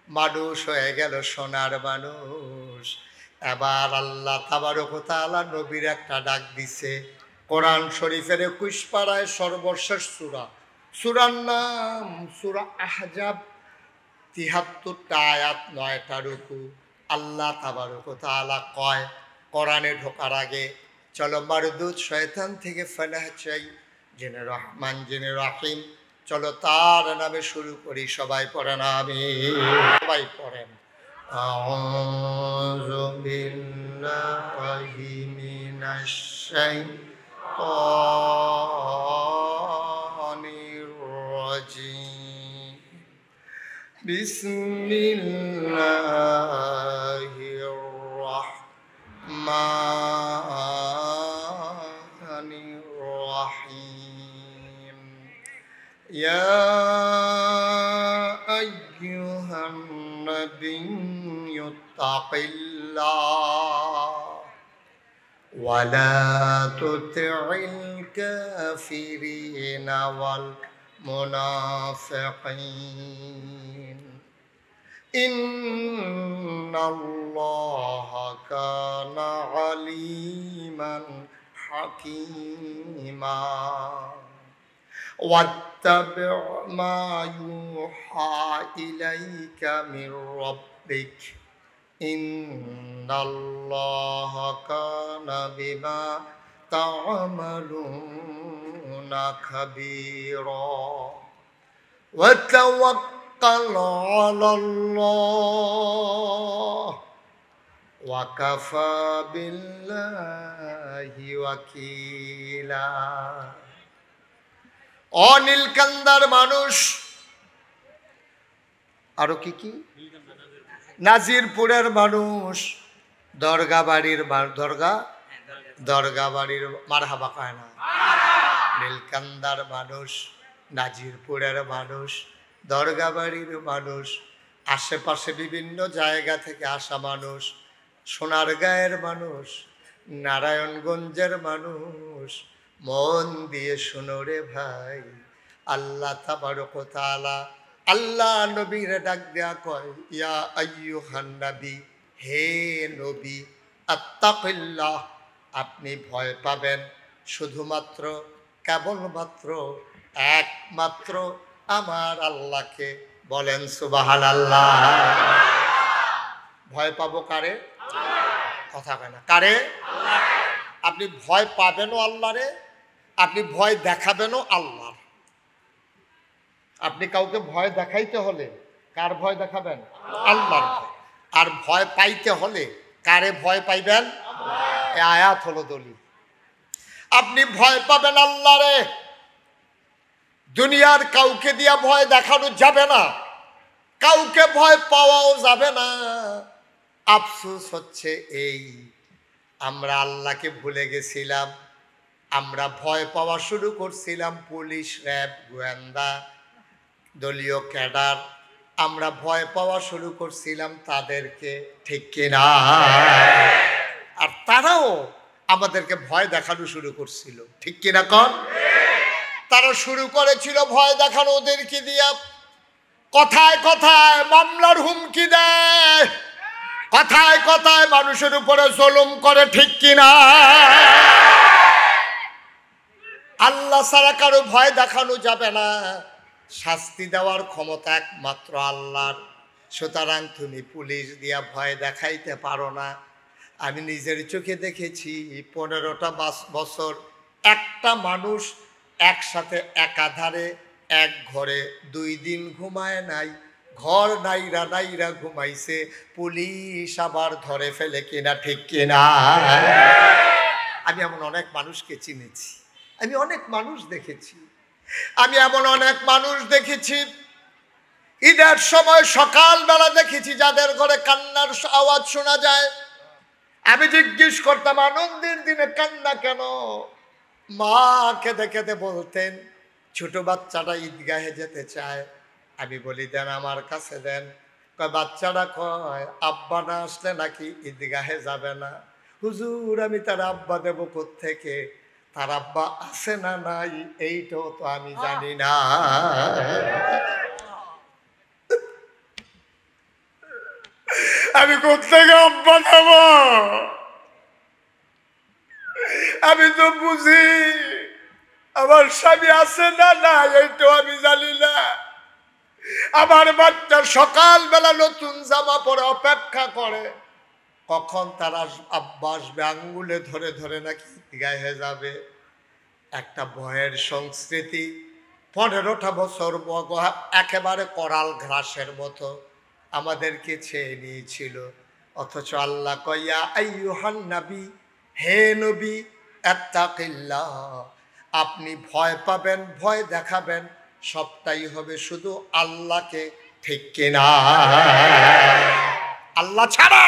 মানুষ হয়ে গেল সোনার মানুষ। এবার আল্লাহ তাবারক ওয়া তাআলা নবীর একটা ডাক দিছে। কোরআন শরীফের ২১ পারায় সর্বশেষ সূরা, সূরার নাম সূরা আহজাব, ৭৩টা আয়াত, ৯টা রুকু। আল্লাহ তাবারক ওয়া তাআলা কয় কোরআনে ঢোকার আগে, চলো মারদুদ শয়তান থেকে ফেলাহ চাই, জেনে রহমান জেনে রহিম, চলো তার নামে শুরু করি। সবাই পড়েন আমিন। সবাই পড়েন আউযু বিল্লাহি মিনাশ শাইতানির রাজিম। বিসমিল্লাহির রাহমানির রাহিম। ইয়া আইয়ুহান নাবিয়্যু তাকিল্লাহ ওয়ালা তুতি'ল কাফিরিনা ওয়াল মুনাফিকিন ইন্নাল্লাহা কানা আলিমান হাকীমা ওয়াত্তাবি' মা ইউহা ইলাইকা মির রাব্বিক ইন্নাল্লাহা কানা বিমা তা'মালুনা খাবীরা ওয়া তাওয়াক্কাল আলাল্লাহ ওয়া কাফা বিল্লাহি ওয়াকিলা। নীলকান্দার মানুষ, আরো কি কি, নাজিরপুরের মানুষ, দরগা বাড়ির মারহাবা কয় না, নীলকান্দার মানুষ, নাজিরপুরের মানুষ, দরগা বাড়ির মানুষ, আশেপাশে বিভিন্ন জায়গা থেকে আসা মানুষ, সোনারগাঁয়ের মানুষ, নারায়ণগঞ্জের মানুষ, মন দিয়ে শুনো রে ভাই, আল্লাহ তাবারক ওয়া তাআলা আল্লাহ নবীর ডাক দেয়া কয়, ইয়া আইয়ুহান নবী, হে নবী, আত্তাকিল্লাহ, আপনি ভয় পাবেন শুধুমাত্র, কেবলমাত্র, একমাত্র আমার আল্লাহকে। বলেন সুবহানাল্লাহ। ভয় পাবো কারে? কথা কয় না, কারে? আপনি ভয় পাবেনও আল্লাহরে, আপনি ভয় দেখাবেনও আল্লাহর। আপনি কাউকে ভয় দেখাইতে হলে কার ভয় দেখাবেন? আল্লাহর ভয়। আর ভয় পাইতে হলে কারে ভয় পাইবেন? এই আয়াত হলো দলিল। আপনি ভয় পাবেন আল্লাহরে, দুনিয়ার কাউকে দিয়া ভয় দেখানো যাবে না, কাউকে ভয় পাওয়াও যাবে না। আফসোস হচ্ছে এই, আমরা আল্লাহকে ভুলে গেছিলাম, আমরা ভয় পাওয়া শুরু করছিলাম পুলিশ, র্যাব, গোয়েন্দা, দলীয় ক্যাডার, আমরা ভয় পাওয়া শুরু করছিলাম তাদেরকে, ঠিক কিনা? আর তারাও আমাদেরকে ভয় দেখানো শুরু করছিল, ঠিক কিনা কন? তারা শুরু করেছিল ভয় দেখানো ওদেরকে দিয়া, কথায় কথায় মামলার হুমকি দেয়, কথায় কথায় মানুষের উপরে জুলুম করে, ঠিক কিনা? আল্লাহ ছাড়া কারো ভয় দেখানো যাবে না, শাস্তি দেওয়ার ক্ষমতা একমাত্র আল্লাহর। সুতরাং তুমি পুলিশ দিয়া ভয় দেখাইতে পারো না। আমি নিজের চোখে দেখেছি 15টা বছর একটা মানুষ একসাথে একাধারে এক ঘরে 2 দিন ঘুমায় নাই, ঘর নাইরা নাইরা ঘুমাইছে, পুলিশ আবার ধরে ফেলে কিনা, ঠিক কিনা? আমি এমন অনেক মানুষকে চিনেছি, আমি অনেক মানুষ দেখেছি, আমি এমন অনেক মানুষ দেখেছি ঈদের সময় সকালবেলা দেখেছি যাদের ঘরে কান্নার আওয়াজ শোনা যায়। আমি জিজ্ঞেস করতাম, আনন্দের দিনে কান্না কেন? মা কেঁদে কেঁদে বলতেন, ছোট বাচ্চাটা ঈদগাহে যেতে চায়। আমি বলি, দেন আমার কাছে দেন। কয়, বাচ্চাটা কয় আব্বা না আসলে নাকি ঈদগাহে যাবে না। হুজুর, আমি তার আব্বা দেব কোত্থেকে? তার আব্বা আছে না নাই এইটাও তো আমি জানি না। আমি কোত্থেকে আব্বা দেব? আমি তো বুঝি আমার স্বামী আছে না নাই এইটাও আমি জানি না। আমার বাচ্চা সকালবেলা নতুন জামা পরে অপেক্ষা করে কখন তার আব্বা আসবে, আঙ্গুলে ধরে ধরে নাকি গায়ে যাবে। একটা ভয়ের সংস্কৃতি 15টা বছর একেবারে করাল ঘাসের মতো আমাদেরকে ছেয়ে নিয়েছিল। অথচ আল্লাহ কয়া, আইয়ুহান নবী, হে নবী, আত্তাকিল্লাহ, আপনি ভয় পাবেন, ভয় দেখাবেন, সবটাই হবে শুধু আল্লাহকে, ঠিক কিনা? আল্লাহ ছাড়া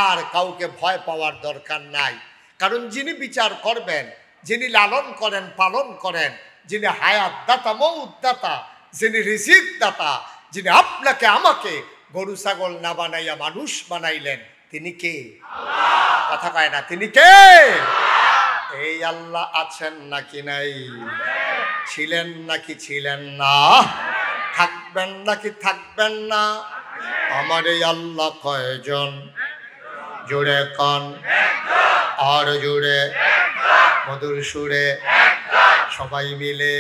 আর কাউকে ভয় পাওয়ার দরকার নাই। কারণ যিনি বিচার করবেন, যিনি লালন করেন, পালন করেন, যিনি হায়াত দাতা, মউত দাতা, যিনি রিজিক দাতা, যিনি আপনাকে আমাকে গরু ছাগল না বানাইয়া মানুষ বানাইলেন, তিনি কে? কথা কয় না, তিনি কে? এই আল্লাহ আছেন নাকি নাই? ছিলেন নাকি ছিলেন না? থাকবেন নাকি থাকবেন না? আমার এই আল্লাহ কয়জন? জোরে কন, আর জোরে, মধুর সুরে, সবাই মিলে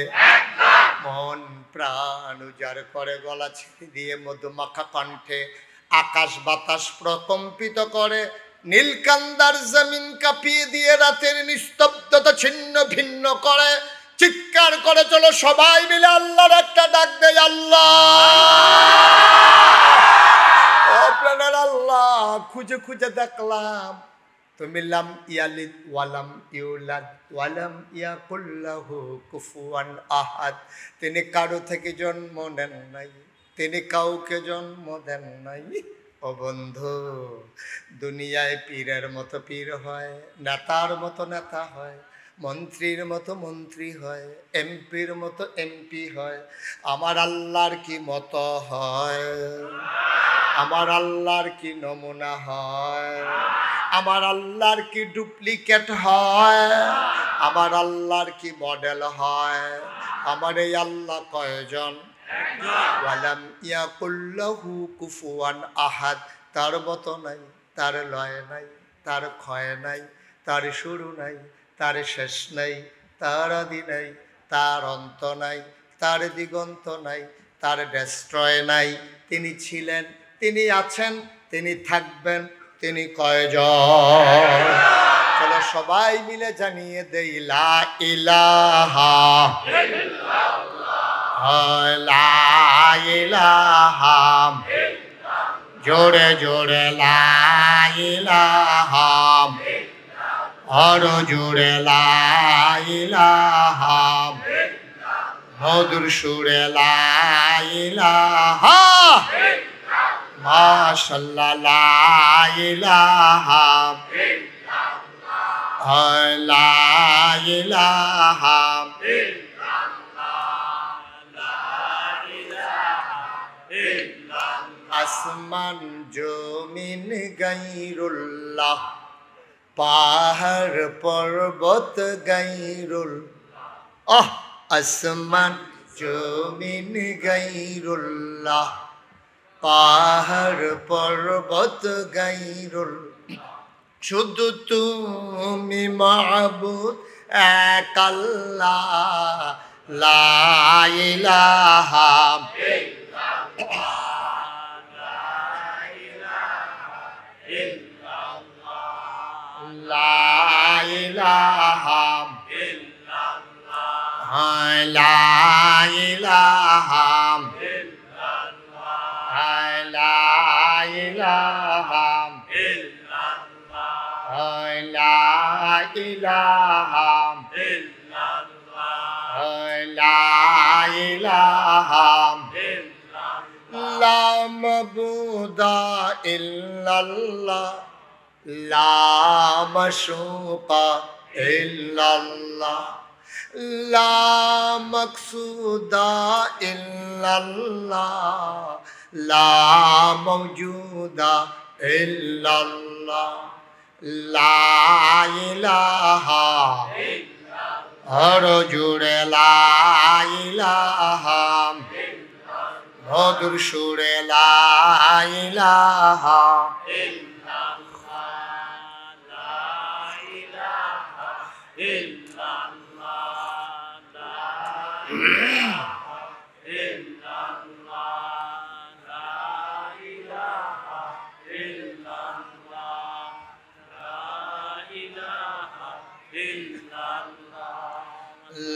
মন প্রাণ উজাড় করে গলা ছেড়ে দিয়ে মধুমাখা কণ্ঠে আকাশ বাতাস প্রকম্পিত করে, নীলকান্দার জমিন কাঁপিয়ে দিয়ে রাতের নিস্তব্ধতা ছিন্ন ভিন্ন করে, চিৎকার করে চলো সবাই মিলে আল্লাহর একটা ডাক দেয়, আল্লাহ ও প্রাণের আল্লাহ। খুঁজে খুঁজে দেখলাম তুমি লাম ইয়ালিদ ওয়ালাম ইউলাদ ওয়ালাম ইয়াকুল লাহু কুফুয়ান আহাদ। তিনি কারো থেকে জন্ম নেন নাই, তিনি কাউকে জন্ম দেন নাই। ও বন্ধু, দুনিয়ায় পীরের মতো পীর হয়, নেতার মতো নেতা হয়, মন্ত্রীর মতো মন্ত্রী হয়, এমপির মতো এমপি হয়। আমার আল্লাহর কি মতো হয়? আমার আল্লাহর কি নমুনা হয়? আমার আল্লাহর কি ডুপ্লিকেট হয়? আমার আল্লাহর কি মডেল হয়? আমার এই আল্লাহ কয়জন? ওয়ালাম ইয়াকুল লাহু কুফুয়ান আহাদ। তার মতো নাই, তার লয় নাই, তার ক্ষয় নাই, তার শুরু নাই, তার শেষ নাই, তার আদি নাই, তার অন্ত নাই, তার দিগন্ত নাই, তার ডেস্ট্রয় নাই। তিনি ছিলেন, তিনি আছেন, তিনি থাকবেন, তিনি কয়জন? চলো সবাই মিলে জানিয়ে দেই লা ইলাহা লা ইলাহা, জোরে জোরে লা ইলাহা, আরো জোরে লা ইলাহা, মধুর সুরে লা ইলাহা, মাশাআল্লাহ লা ইলাহা লা ইলাহা আসমান জমিন গায়রুল্লাহ, পাহাড় পর্বত গায়রুল্লাহ। আসমান জমিন গায়রুল্লাহ, পাহাড় পর্বত গায়রুল্লাহ। শুধু তুমি মাবুদ এক আল্লাহ, লা ইলাহা লা ইলাহা লা ইলাহা লা ইলাহা লা ইলাহা লা ইলাহা লা মাবুদা ইল্লাল্লাহ, লা মাশুকা ইল্লাল্লাহ, লা মাকসুদা ইল্লাল্লাহ, লা মাওজুদা ইল্লাল্লাহ, লা ইলাহা আরো জোরে লা ইলাহা, মধুর সুরে লা ইলাহা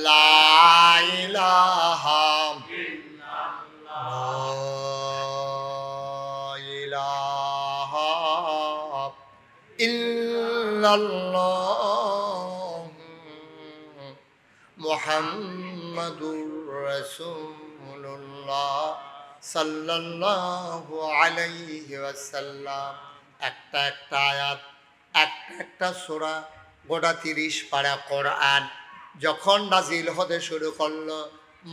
লা ইলাহা ইল্লাল্লাহ মুহাম্মাদুর রাসূলুল্লাহ সাল্লাল্লাহু আলাইহি ওয়াসাল্লাম। একটা একটা আয়াত, একটা একটা সূরা, গোটা 30 পারা কোরআন যখন নাজিল হতে শুরু করলো,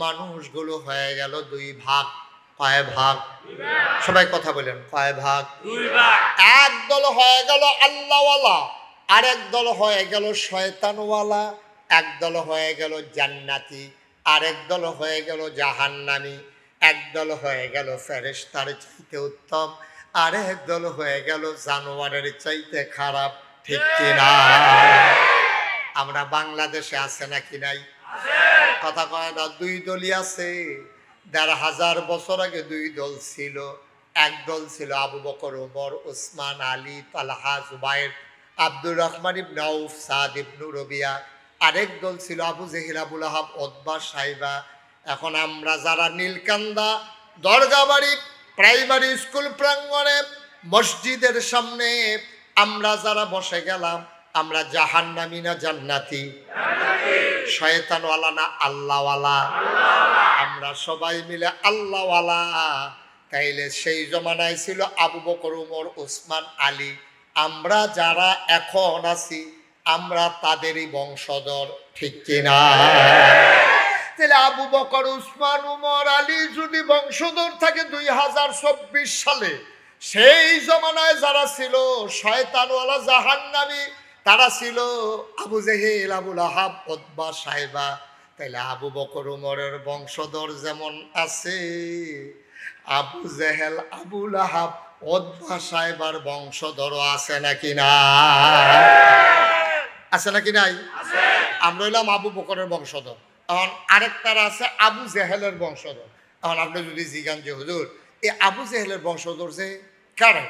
মানুষগুলো হয়ে গেল দুই ভাগ। কয় ভাগ? সবাই কথা বলেন, কয় ভাগ? এক দল হয়ে গেল আল্লাহওয়ালা, আরেক দল হয়ে গেল শয়তানওয়ালা, এক দল হয়ে গেল জান্নাতি, আরেক দল হয়ে গেল জাহান্নামী, এক দল হয়ে গেল ফেরেশতার চাইতে উত্তম, আরেক দল হয়ে গেল জানোয়ারের চাইতে খারাপ। ঠিক কিনা? আমরা বাংলাদেশে আছে নাকি নাই? কথা কয় না? দুই দলই আছে। ১,৫০০ বছর আগে দুই দল ছিল। এক দল ছিল আবু বকর, ওমর, ওসমান, আলী, তালহা, জুবায়ের, আব্দুর রহমান ইবনে আউফ, সাদ ইবনে রবিয়া। আরেক দল ছিল আবু জেহেল, আবু লাহাব, উতবা, সাইবা। এখন আমরা যারা নীলকান্দা দরগাবাড়ি প্রাইমারি স্কুল প্রাঙ্গণে মসজিদের সামনে আমরা যারা বসে গেলাম, আমরা জাহান্নামী না জান্নাতি? শয়তানওয়ালা না আল্লাহওয়ালা? আমরা সবাই মিলে আল্লাহওয়ালা। তাইলে সেই জমানায় ছিল আবু বকর, ওমর, ওসমান, আলী। আমরা যারা এখন আছি আমরা তাদেরই বংশধর। ঠিক কিনা? তাহলে আবু বকর, ওসমান, ওমর, আলী যদি বংশধর থাকে 2024 সালে, সেই জমানায় যারা ছিল শয়তানওয়ালা জাহান্নামী, তারা ছিল আবু জেহেল, আবু লাহাব, উতবা, সাইবা। তাইলে আবু বকর, ওমরের বংশধর যেমন আছে, আবু জেহেল, আবু লাহাব, উতবা, সাইবার বংশধরও আছে নাকি না? আছে নাকি নাই? আমরা হইলাম আবু বকরের বংশধর। এখন আরেকটারা আছে আবু জেহেলের বংশধর। এখন আপনি যদি জিজ্ঞান যে হুজুর এই আবু জেহেলের বংশধর যে কারা,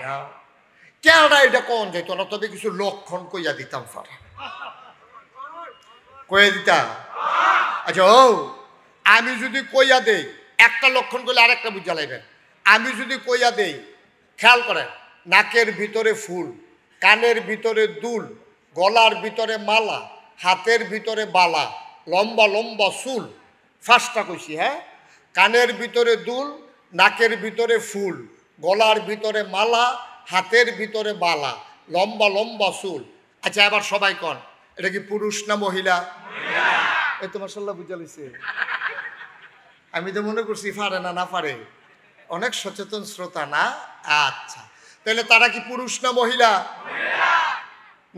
কেনটা এটা কোন যেত না, তবে কিছু লক্ষণ কইয়া দিতাম। ফারা কইয়া দিতাম। আচ্ছা, ও আমি যদি কইয়া দেই একটা লক্ষণ করলে আরেকটা বুঝা লাইবেন। আমি যদি কইয়া দেই, খেয়াল করেন, নাকের ভিতরে ফুল, কানের ভিতরে দুল, গলার ভিতরে মালা, হাতের ভিতরে বালা, লম্বা লম্বা চুল। ফার্স্টটা কইছি, হ্যাঁ? কানের ভিতরে দুল, নাকের ভিতরে ফুল, গলার ভিতরে মালা, হাতের ভিতরে বালা, লম্বা লম্বা চুল। আচ্ছা, এবার সবাই কন, এটা কি পুরুষ না মহিলা? এই তো মাশাআল্লাহ বুঝা লইছে। আমি তো মনে করছি পারে না, না পারে। অনেক সচেতন শ্রোতা না? আচ্ছা, তাহলে তারা কি পুরুষ না মহিলা?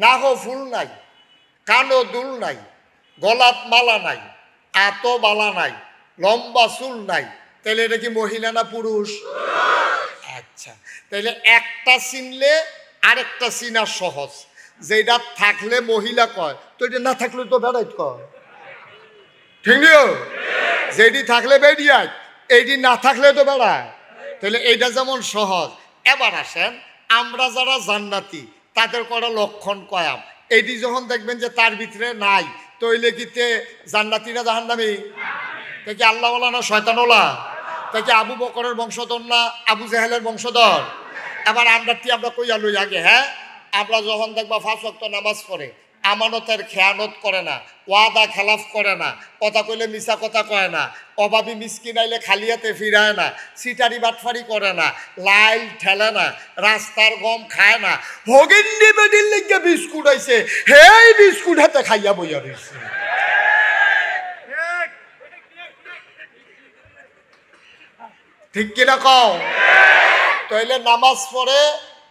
নাকও ফুল নাই, কানও দুল নাই, গলাত মালা নাই, আতো বালা নাই, লম্বা চুল নাই, তাহলে এটা কি মহিলা না পুরুষ? আচ্ছা, তাহলে একটা চিনলে আরেকটা চিনা সহজ। যেটা থাকলে মহিলা কয়, তো এটা না থাকলে তো বেড়াইত কয়। ঠিক নিও? যেটি থাকলে বেড়িয়ায়, এইটি না থাকলে তো বেড়ায়। তাহলে এইটা যেমন সহজ। এবার আসেন, আমরা যারা জান্নাতি তাদের করা লক্ষণ কয়াম, এইটি যখন দেখবেন যে তার ভিতরে নাই, তইলে কিতে জান্নাতি না জাহান্নামী? তা কি আল্লাহওয়ালা না শয়তানওয়ালা? তা কি আবু বকরের বংশধর না আবু জেহেলের বংশধর? এবার আমরা কইয়া লই আগে, হ্যাঁ? আমরা যখন দেখবা 5 ওয়াক্ত নামাজ পড়ে, আমানতের খেয়ানত করে না, ওয়াদা খেলাফ করে না, কথা কইলে মিছা কথা কয় না, অভাবী মিসকিন আইলে খালিয়াতে ফিরায় না, সিটারি বাটফারি করে না, লাইল ঠেলে না, রাস্তার গম খায় না, হগিন্ডি বেডির লিগে বিস্কুট আইছে, হেই বিস্কুট হাতে খাইয়া বইয়া রইছে। ঠিক কিনা কও? তাইলে নামাজ পড়ে,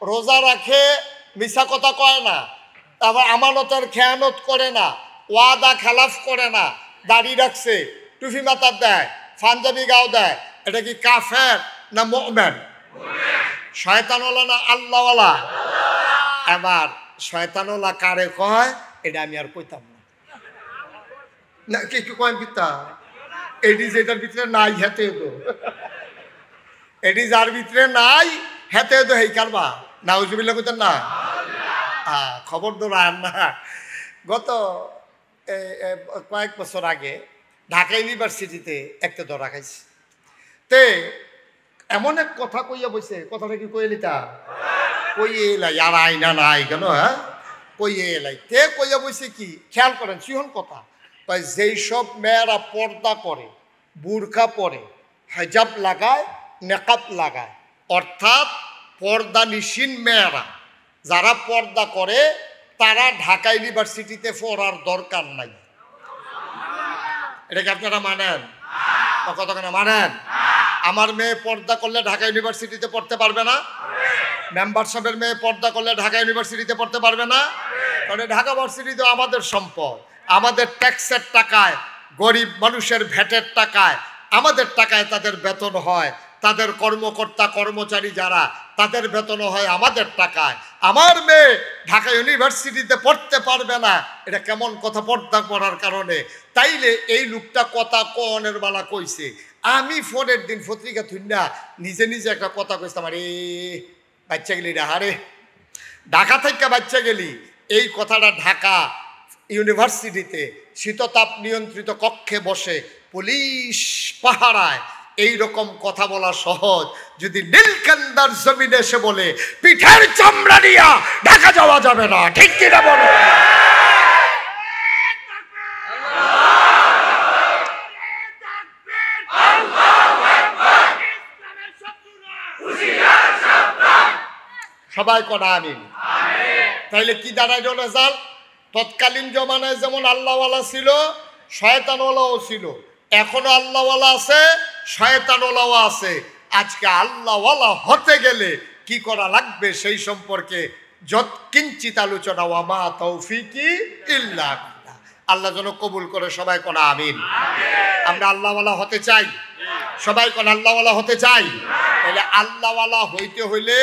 রোজা রাখে, মিছা কথা কয় না, তারপর আমানতের খেয়ানত করে না, ওয়াদা খেলাফ করে না, দাড়ি রাখছে, টুপি মাথার দেয়, পাঞ্জাবি গাও দেয়, এটা কি কাফের না মুমিন? শয়তানওয়ালা না আল্লাহওয়ালা? এবার শয়তানওয়ালা কারে কয় এটা আমি আর কইতাম না। কি কয় পিতা? এটি যেটার ভিতরে নাই হেতে তো, এটি যার ভিতরে নাই হেতে তো হেই কারবা নাউজুবিল্লাহ কইতেন না? খবর দৌড়ান না। গত কয়েক বছর আগে ঢাকা ইউনিভার্সিটিতে একটা ধরা খাইছে। তে এমন এক কথা কইয়া বইছে, কথাটা কি কইয়ে লিতা? কইয়ে এলাই, আর আইনা নাই কেন? হ্যাঁ, কইয়ে এলাই। তে কইয়া বইছে কি, খেয়াল করেন, সিহন কথা। যেই সব মেয়েরা পর্দা করে, বুরখা পরে, হেজাব লাগায়, নেকাব লাগায়, অর্থাৎ পর্দা নিশিন মেয়েরা যারা পর্দা করে, তারা ঢাকা ইউনিভার্সিটিতে পড়ার দরকার নাই। এটা কি আপনারা মানেন? কতক্ষণ মানেন? আমার মেয়ে পর্দা করলে ঢাকা ইউনিভার্সিটিতে পড়তে পারবে না? মেম্বার সাহেবের মেয়ে পর্দা করলে ঢাকা ইউনিভার্সিটিতে পড়তে পারবে না? কারণ ঢাকা ভার্সিটি তো আমাদের সম্পদ, আমাদের ট্যাক্সের টাকায়, গরিব মানুষের ভ্যাটের টাকায়, আমাদের টাকায় তাদের বেতন হয়, তাদের কর্মকর্তা কর্মচারী যারা তাদের বেতন হয় আমাদের টাকায়। আমার মেয়ে ঢাকা ইউনিভার্সিটিতে পড়তে পারবে না, এটা কেমন কথা? পর্দা করার কারণে। তাইলে এই লোকটা কথা কনের বেলা কইছে, আমি ফোনের দিন পত্রিকা থুইনা নিজে নিজে একটা কথা কইতাম, আরে বাচ্চা গেলি হারে ঢাকা থেকে বাচ্চা গেলি। এই কথাটা ঢাকা ইউনিভার্সিটিতে শীততাপ নিয়ন্ত্রিত কক্ষে বসে পুলিশ পাহারায় এই রকম কথা বলা সহজ, যদি নীলকান্দার জমিনে এসে বলে পিঠের চামড়া নিয়া ঢাকা যাওয়া যাবে না, ঠিক কিনা বলো? সবাই কনা আমিন। তাইলে কি দাঁড়াইল রেজাল্ট? তৎকালীন জমানায় যেমন আল্লাহওয়ালা ছিল, শয়তানওয়ালাও ছিল। এখনো আল্লাহওয়ালা আছে, শয়তানওয়ালাও আছে। আজকে আল্লাহওয়ালা হতে গেলে কি করা লাগবে সেই সম্পর্কে যৎকিঞ্চিত আলোচনা। ওয়ামা তৌফিকি ইল্লা বিল্লাহ। আল্লাহ যেন কবুল করে। সবাই কোন আমিন। আমরা আল্লাহওয়ালা হতে চাই, সবাই কোন আল্লাহওয়ালা হতে চাই। তাহলে আল্লাহওয়ালা হইতে হইলে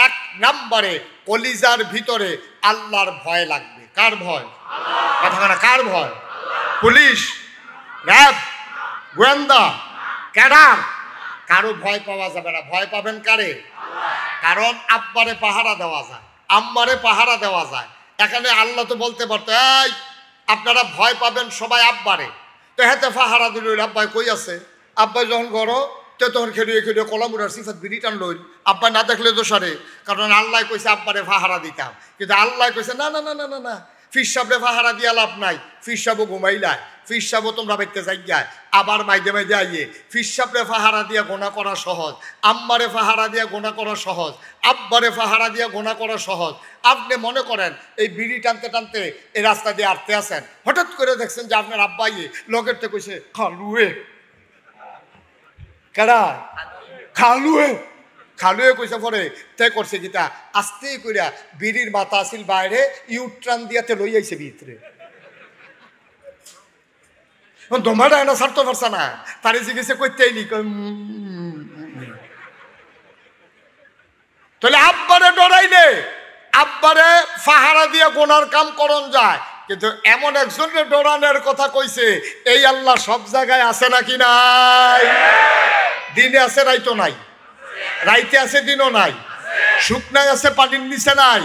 এক নম্বরে কলিজার ভিতরে আল্লাহর ভয় লাগবে। কার ভয়? কার ভয়? পুলিশ, র্যাব, গোয়েন্দা, ক্যাডার, কারো ভয় পাওয়া যাবে না। ভয় পাবেন কারে? কারণ আব্বারে পাহারা দেওয়া যায়, আম্মারে পাহারা দেওয়া যায়। এখানে আল্লাহ তো বলতে পারতো এই আপনারা ভয় পাবেন সবাই আব্বারে, তো হেতে পাহারা দিল। আব্বাই কই আছে? আব্বাই যখন গড় তো তখন খেলিয়ে খেলিয়ে কলামুরার সিফাত বিরিটান লইল। আব্বা না দেখলে তো সারে, কারণ আল্লাহ কইছে আব্বারে পাহারা দিতাম। কিন্তু আল্লাহ কইছে না না না না না না, ফির সাহেবরে পাহারা দিয়া লাভ নাই। ফির সাহেবও ঘুমাইলায়, ফির সাহেবও তোমরা বাইতে যাইয়ায় আবার মাইদে মাইদে আইয়ে। ফির সাহেবরে পাহারা দিয়া গোনা করা সহজ, আম্মারে পাহারা দিয়া গোনা করা সহজ, আব্বারে পাহারা দিয়া গোনা করা সহজ। আপনি মনে করেন এই বিড়ি টানতে টানতে এই রাস্তা দিয়ে আটতে আসেন, হঠাৎ করে দেখছেন যে আপনার আব্বা ইয়ে লগের তো কইছে খালুয়ে, কেডা খালুয়ে, খালুয়ে কইছে পরে তাই করছে গীতা আস্তে কইরা বিড়ির মাথা আসিল বাইরে, ইউট্রান দিয়াতে লই আইছে ভিতরে। দমাটা না ছাড়তে পারছে না, তারে জিজ্ঞেসে করতেই নি। তাহলে আব্বারে ডরাইলে আব্বারে পাহারা দিয়ে গোনার কাম করন যায়। কিন্তু এমন একজনের ডরানোর কথা কইছে, এই আল্লাহ সব জায়গায় আছে নাকি নাই? দিনে আছে রাইতো নাই, রাইতে আছে দিনও নাই, শুকনায় আছে পানির নিচে নাই।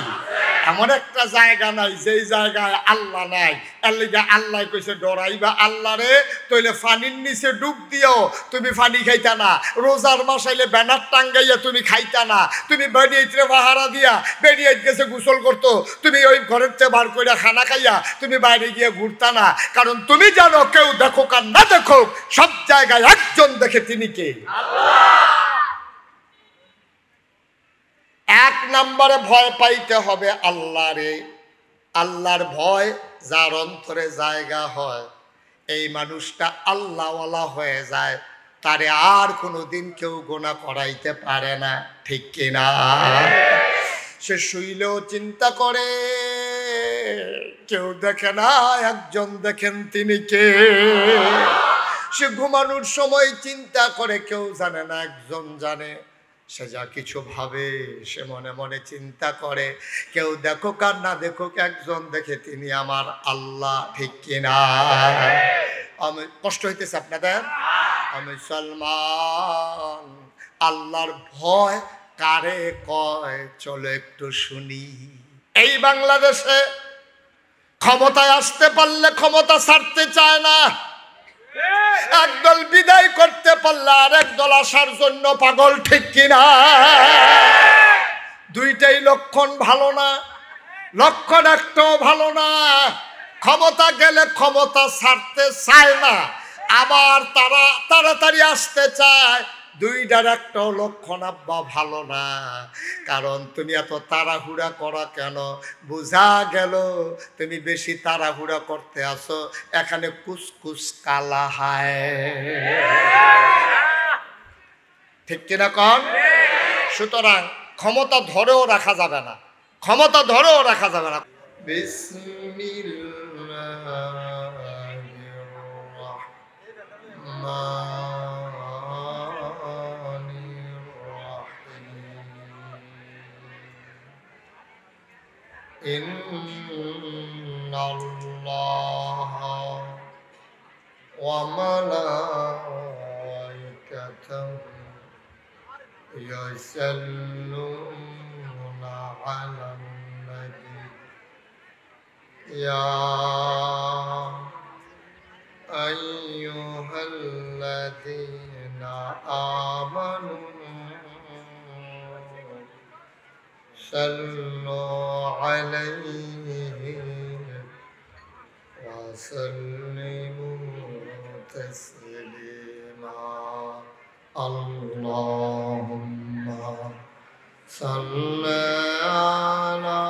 এমন একটা জায়গা নাই যেই জায়গায় আল্লাহ নাই। এর লিগে আল্লাহ কইছে ডরাইবা আল্লাহ রে, তইলে পানির নিচে ডুব দিও তুমি পানি খাইতা না। রোজার মাস আইলে ব্যানার টাঙ্গাইয়া তুমি খাইতা না। তুমি বেরিয়েছে পাহারা দিয়া বেরিয়ে গেছে গোসল করতো, তুমি ওই ঘরের চেয়ে বার কইরা খানা খাইয়া তুমি বাইরে গিয়ে ঘুরতা না। কারণ তুমি জানো কেউ দেখুক আর না দেখুক সব জায়গায় একজন দেখে, তিনি কে? এক নম্বরে ভয় পাইতে হবে আল্লাহরে। আল্লাহর ভয় যার অন্তরে জায়গা হয়, এই মানুষটা আল্লাহওয়ালা হয়ে যায়। তারে আর কোনোদিন কেউ গোনা করাইতে পারে না, ঠিক কিনা? সে শুইলেও চিন্তা করে কেউ দেখে না, একজন দেখেন, তিনি কে? সে ঘুমানোর সময় চিন্তা করে কেউ জানে না, একজন জানে। সে যা কিছু ভাবে সে মনে মনে চিন্তা করে, কেউ দেখুক আর না দেখুক একজন দেখে, তিনি আমার আল্লাহ, ঠিক কিনা? আমি কষ্ট হইতেছে আপনাদের? আমি সলমান। আল্লাহর ভয় কারে কয় চলো একটু শুনি। এই বাংলাদেশে ক্ষমতায় আসতে পারলে ক্ষমতা ছাড়তে চায় না। একদল বিদায় করতে পারলে আর একদল আসার জন্য পাগল, ঠিক কিনা? দুইটাই লক্ষণ ভালো না, লক্ষণ একটাও ভালো না। ক্ষমতা গেলে ক্ষমতা ছাড়তে চায় না, আবার তারা তাড়াতাড়ি আসতে চায়। দুইটার একটাও লক্ষণ আব্বা ভালো না। কারণ তুমি এত তাড়াহুড়া করা কেন? বোঝা গেল তুমি বেশি তাড়াহুড়া করতে আসো, এখানে কুসকুস কালা হায়। ঠিক কিনা কন? সুতরাং ক্ষমতা ধরেও রাখা যাবে না, ক্ষমতা ধরেও রাখা যাবে না। ইন্নাল্লাহ ওয়া মালাইকাতাহু ইয়াসাল্লুনা আলান নাবী ইয়া আইয়ুহাল্লাযীনা আমানু সাল্লু আলাইহি ওয়া সাল্লিমু তাসলিমা আল্লাহুম্মা সাল্লি আলা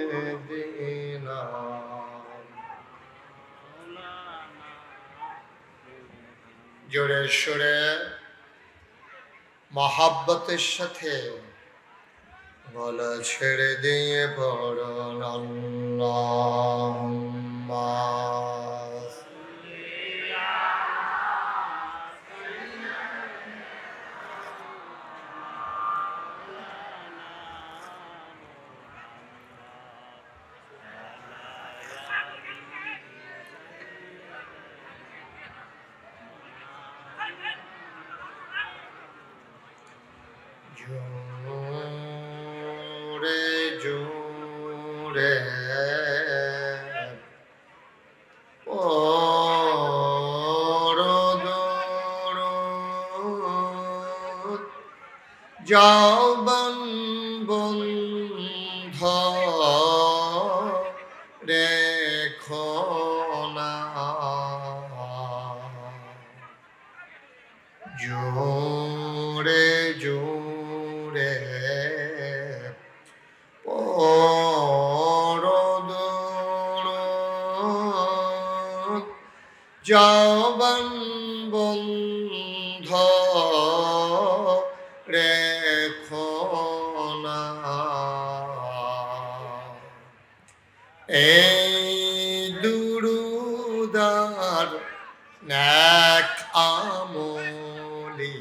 সাইয়্যিদিনা জোরে সোরে মহাব্বতের সাথে গলা ছেড়ে দিয়ে পড়ুন আল্লাহুম্মা জোরে জোরে দরুদ যৌবন বন্ধ রেখো না জোরে জোরে দরুদ যৌবন বন্ধ রেখো না এই দুরুদার নেক আমলি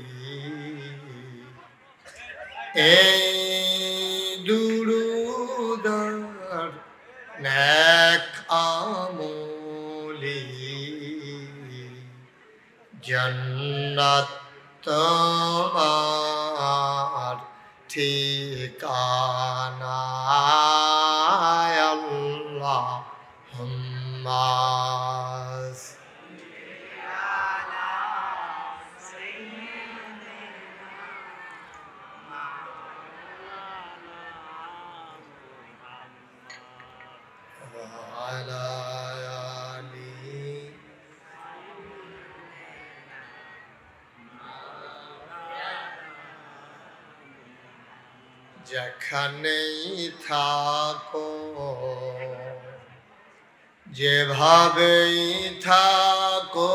এই দুরুদার নেক আমলি জান্নাত তোমার ঠিকানা আল্লাহুম্মা وعلى آله যেখানেই থাকো যেভাবেই থাকো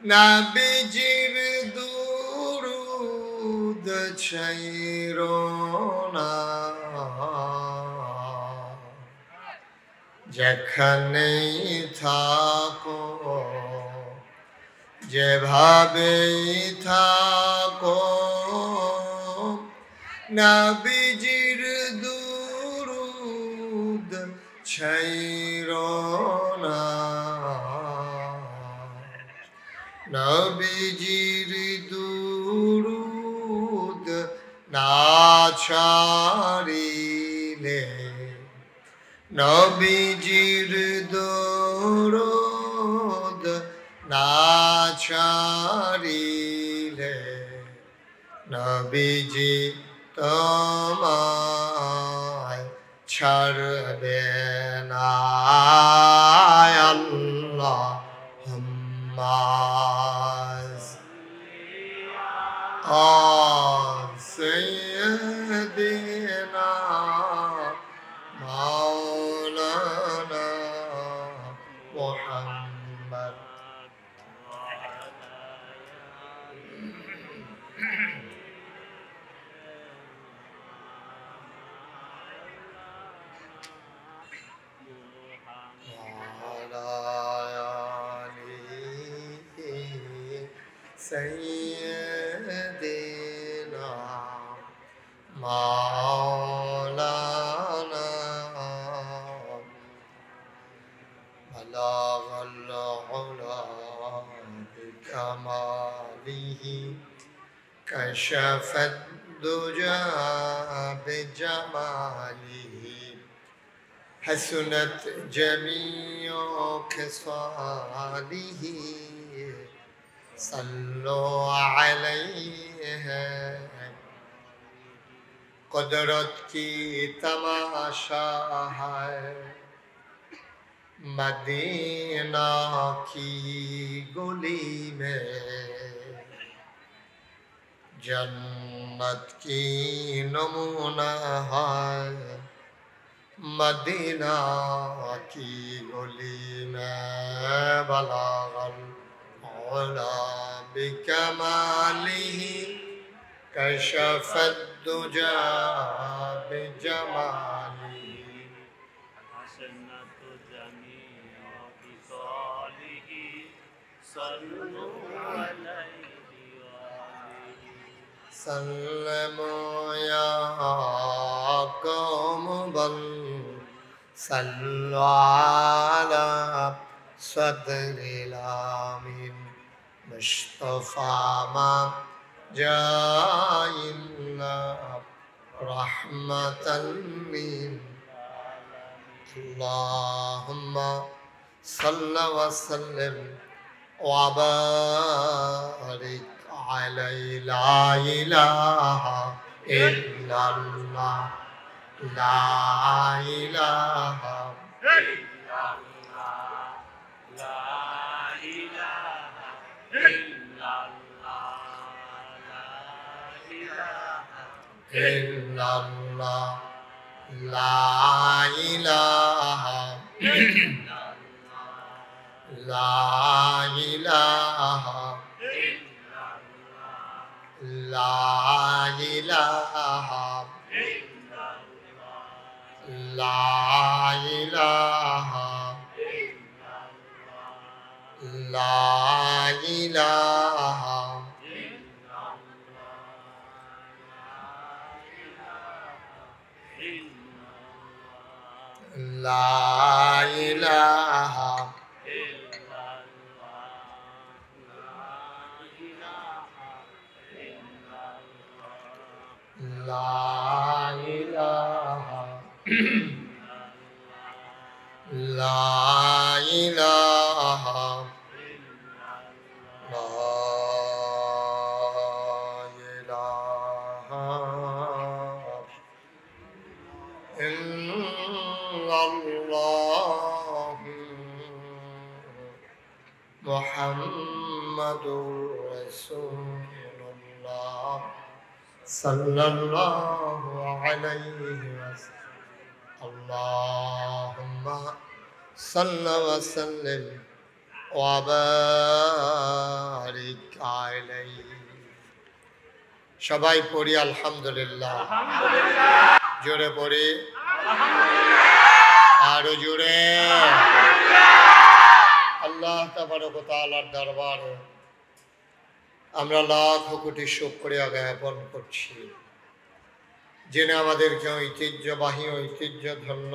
নবীজির দুরুদ ছাইরো না যেখানেই থাকো যেভাবেই থাকো নবীজির দুরুদ ছাইরো না নবীজির দুরুদ না ছাড়িলে নবীজির দরুদ না ছাড়িলে নবীজি তোমায় ছাড়বে না আল্লাহুম্মা سيدنا مولانا محمد وعلى آله سيدنا مولانا بلغ العلا بكماله كشف الدجى بجماله حسنت جميع خصاله صلوا عليه قدرت کی تماشا ہے مدینہ کی گلی میں جنت کی نمونہ ہے مدینہ کی گلی میں بلغ العلا بکمالہ كشف الدجى بجماله حسنت جميع خصاله صلوا عليه وآله سلموا يا قوم بل صلوا على صدر الأمين مصطفى ما جاء إلا رحمة من اللهم صل وسلم وبارك عليه لا إله إلا الله لا إله إلا الله لا إله إلا الله إلا الله لا إله إلا الله لا إله إلا الله لا إله إلا الله لا إله إلا الله لا إله إلا الله لا إله إلا الله لا إله لا إله لا إله إلا الله محمد رسول الله صلى الله عليه وسلم اللهم صل وسلم وبارك عليه সবাই পড়ি আলহামদুলিল্লাহ জোরে পড়ি আরো জোরে আল্লাহ তাবারক ওয়া তাআলার দরবারে আমরা লাখ কোটি শুকরিয়া জ্ঞাপন করছি যিনি আমাদেরকে ঐতিহ্যবাহী ঐতিহ্যধন্য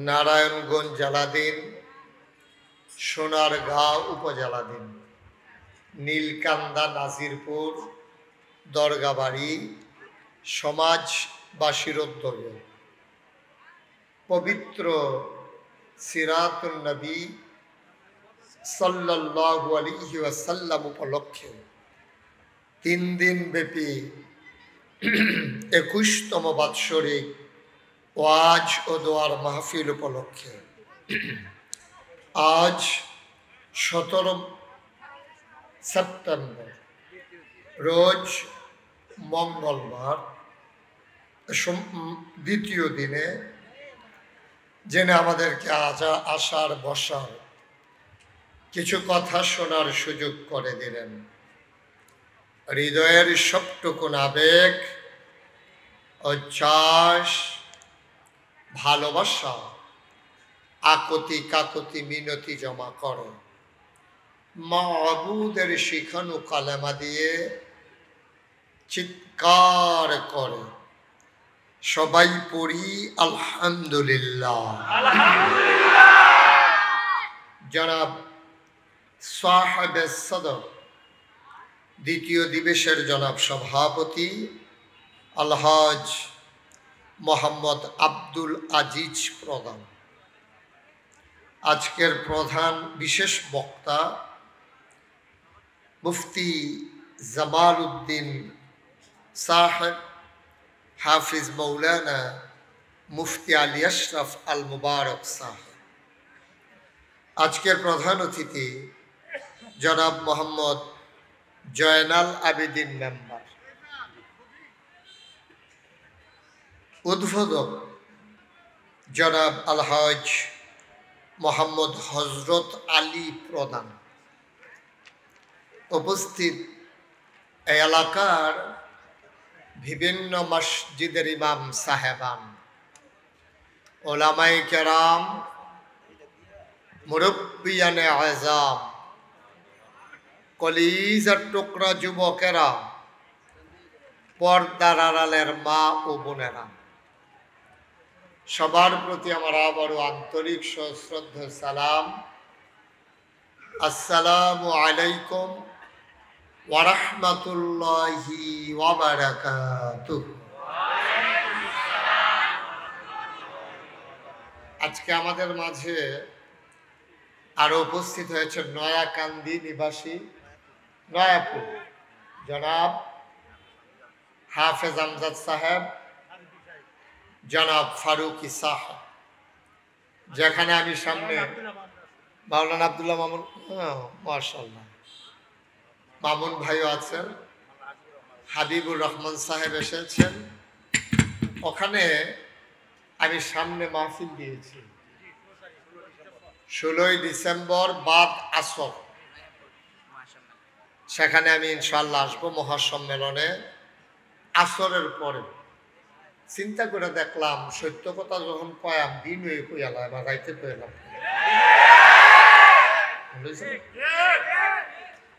নারায়ণগঞ্জ জেলাধীন সোনারগাঁও উপজেলাধীন নীলকান্দা নাজিরপুর দরগাবাড়ি সমাজবাসীর উদ্যোগে পবিত্র সিরাতুন নবী সাল্লাল্লাহু আলাইহি ওয়াসাল্লাম উপলক্ষে 3 দিন ব্যাপী 21তম বাৎসরিক ওয়াজ ও দোয়ার মাহফিল উপলক্ষে আজ 17 সেপ্টেম্বর রোজ মঙ্গলবার দ্বিতীয় দিনে জেনে আমাদেরকে আসার বসার কিছু কথা শোনার সুযোগ করে দিলেন। হৃদয়ের সবটুকুন আবেগ, উচ্ছ্বাস, ভালোবাসা, আকুতি কাকুতি মিনতি জমা করো। মাবুদের শিখানো কালেমা দিয়ে চিৎকার করে সবাই পড়ি আলহামদুলিল্লাহ। জনাব সাহেবে সদর দ্বিতীয় দিবসের জনাব সভাপতি আলহাজ মোহাম্মদ আব্দুল আজিজ প্রধান, আজকের প্রধান বিশেষ বক্তা মুফতি জামাল উদ্দিন সাহেব, হাফিজ মৌলানা মুফতি আলী আশরাফ আল মুবারক সাহেব। আজকের প্রধান অতিথি জনাব মোহাম্মদ জয়নাল আবেদিন মেম্বার। উদ্বোধক জনাব আলহাজ মোহাম্মদ হজরত আলী প্রধান। উপস্থিত এই এলাকার বিভিন্ন মসজিদের ইমাম সাহেবান, ওলামায়ে কেরাম, মুরব্বিয়ানে আযম, কলিজার টুকরা যুবকেরা, পর্দার আড়ালের মা ও বোনেরা, সবার প্রতি আমার আবারও আন্তরিক সশ্রদ্ধ সালাম। আসসালামু আলাইকুম ওয়া রাহমাতুল্লাহি ওয়া বারাকাতুহু। আজকে আমাদের মাঝে আরো উপস্থিত হয়েছে নয়াকান্দি নিবাসী নয়াপুর জনাব হাফেজ আমজাদ সাহেব, জনাব ফারুকি সাহেব, যেখানে আমি সামনে মাওলানা আব্দুল্লাহ মামুন, মাশাআল্লাহ, মামুন ভাইও আছেন, হাবিবুর রহমান সাহেব এসেছেন। ওখানে আমি সামনে মাহফিল দিয়েছি 16ই ডিসেম্বর বাদ আসর, সেখানে আমি ইনশাআল্লাহ আসবো মহাসম্মেলনে আসরের পরে। চিন্তা করে দেখলাম সত্য কথা যখন কয়াম দিন হয়ে কইয়ালাম, আমার রাইতে কইলাম।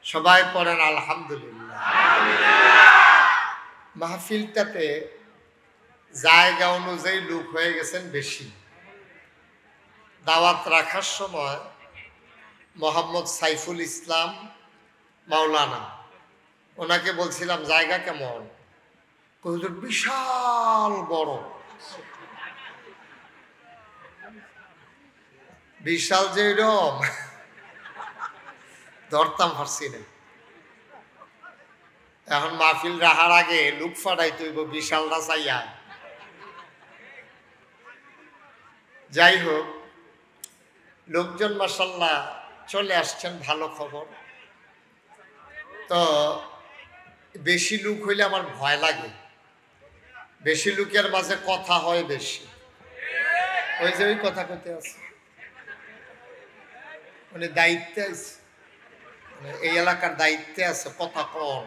সবাই পড়েন আলহামদুলিল্লাহ। মাহফিলটাতে জায়গা অনুযায়ী লোক হয়ে গেছেন বেশি। দাওয়াত রাখার সময় মোহাম্মদ সাইফুল ইসলাম মাওলানা, ওনাকে বলছিলাম জায়গা কেমন, হুজুর বিশাল বড়। বিশাল যে এরকম ধরতাম পারছি না। এখন মাহফিল রাখার আগে লুক ফাটাই তৈব বিশালটা চাইয়া। যাই হোক, লোকজন মাশাআল্লাহ চলে আসছেন, ভালো খবর। তো বেশি লোক হইলে আমার ভয় লাগে, বেশি লোকের মাঝে কথা হয় বেশি। ওই যে ওই কথা কইতে আছে, মানে দায়িত্বে আছে, এই এলাকার দায়িত্বে আছে, কথা কম।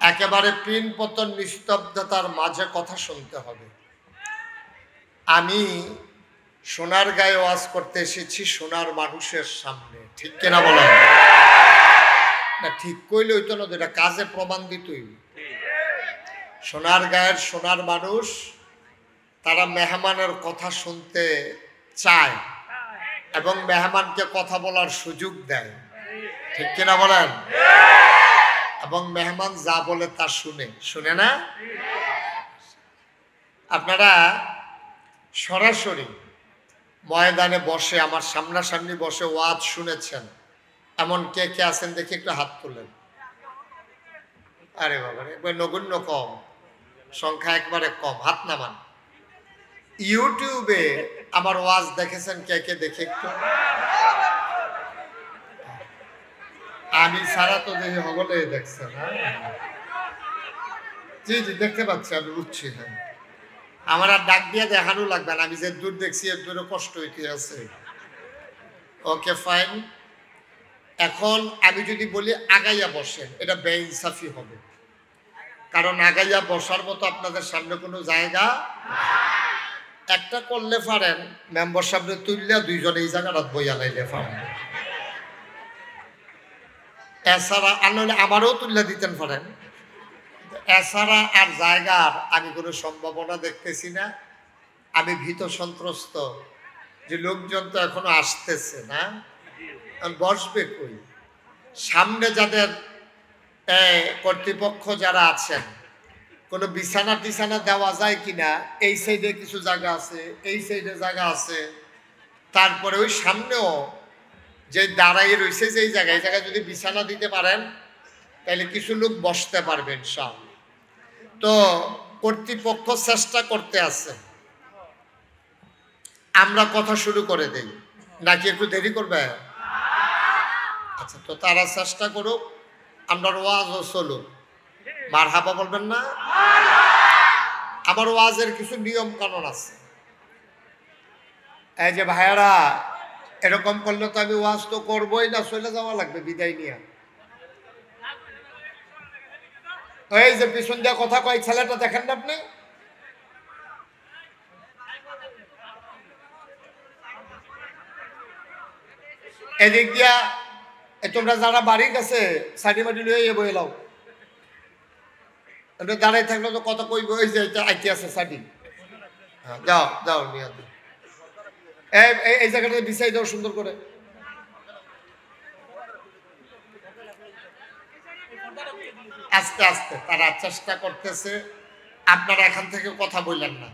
একেবারে পিন পতন নিস্তব্ধতার মাঝে কথা শুনতে হবে। আমি সোনার গায়ে ওয়াজ করতে এসেছি সোনার মানুষের সামনে, ঠিক কিনা বলেন? না ঠিক কইলে হইতো না, এটা কাজে প্রমাণ দিতই। সোনার গায়ের সোনার মানুষ, তারা মেহমানের কথা শুনতে চায় এবং মেহমানকে কথা বলার সুযোগ দেয়, ঠিক কিনা বলেন? এবং মেহমান যা বলে তা শুনে না। আপনারা সরাসরি ময়দানে বসে আমার সামনাসামনি বসে ওয়াজ শুনেছেন এমন কে কে আছেন দেখি একটু হাত তুলেন। আরে বাবা, একবার নগণ্য কম, সংখ্যা একবারে কম, হাত নামান। ইউটিউবে আমার ওয়াজ দেখেছেন কে কে দেখে একটু আমি সারা তো দেখি হগলে দেখছেন, হ্যাঁ জি জি দেখতে পাচ্ছি, আমি বুঝছি। হ্যাঁ, আমার আর ডাক দিয়ে দেখানো লাগবে না, আমি যে দূর দেখছি এর দূরে কষ্ট হইতে আছে। Okay fine. এখন আমি যদি বলি আগাইয়া বসেন, এটা বেইনসাফি হবে, কারণ আগাইয়া বসার মতো আপনাদের সামনে কোনো জায়গা একটা করলে পারেন, মেম্বার সামনে তুললে দুইজনে এই জায়গাটা বইয়া লাইলে পারেন, এছাড়া আনলে আমারও তুললে দিতেন পারেন। এছাড়া আর জায়গার আমি কোনো সম্ভাবনা দেখতেছি না। আমি ভীত সন্ত্রস্ত যে লোকজন তো এখনো আসতেছে না, বসবে কই? সামনে যাদের কর্তৃপক্ষ যারা আছেন, কোনো বিছানা টিছানা দেওয়া যায় কিনা, এই সাইডে কিছু জায়গা আছে, এই সাইডে জায়গা আছে, তারপরে ওই সামনেও যে দাঁড়াই রয়েছে যে এই জায়গায় যদি বিছানা দিতে পারেন তাহলে কিছু লোক বসতে পারবেন সব। তো কর্তৃপক্ষ চেষ্টা করতে আছে, আমরা কথা শুরু করে দেই নাকি একটু দেরি করবে? আচ্ছা, তো তারা চেষ্টা করুক, আমরা ওয়াজও চলুক। মারহাবা বলবেন না? আমার ওয়াজের কিছু নিয়ম কানুন আছে। এই যে ভাইয়ারা, এরকম করলে তো আমি ওয়াজ তো করবোই না, চলে যাওয়া লাগবে বিদায় নিয়ে। এই যে পিছন দিয়ে কথা কয় ছেলেটা দেখেন না আপনি, এদিক দিয়া তোমরা যারা বাড়ির কাছে সাইডি মাটি লইয়ে বয়ে লাও, দাঁড়াই থাকলে তো কথা কইব, ওই যে আইতে আছে সাইডি, যাও যাও নিয়ে এই জায়গাটা বিছাই দাও সুন্দর করে। আস্তে আস্তে তারা চেষ্টা করতেছে, আপনারা এখান থেকে কথা বললেন না।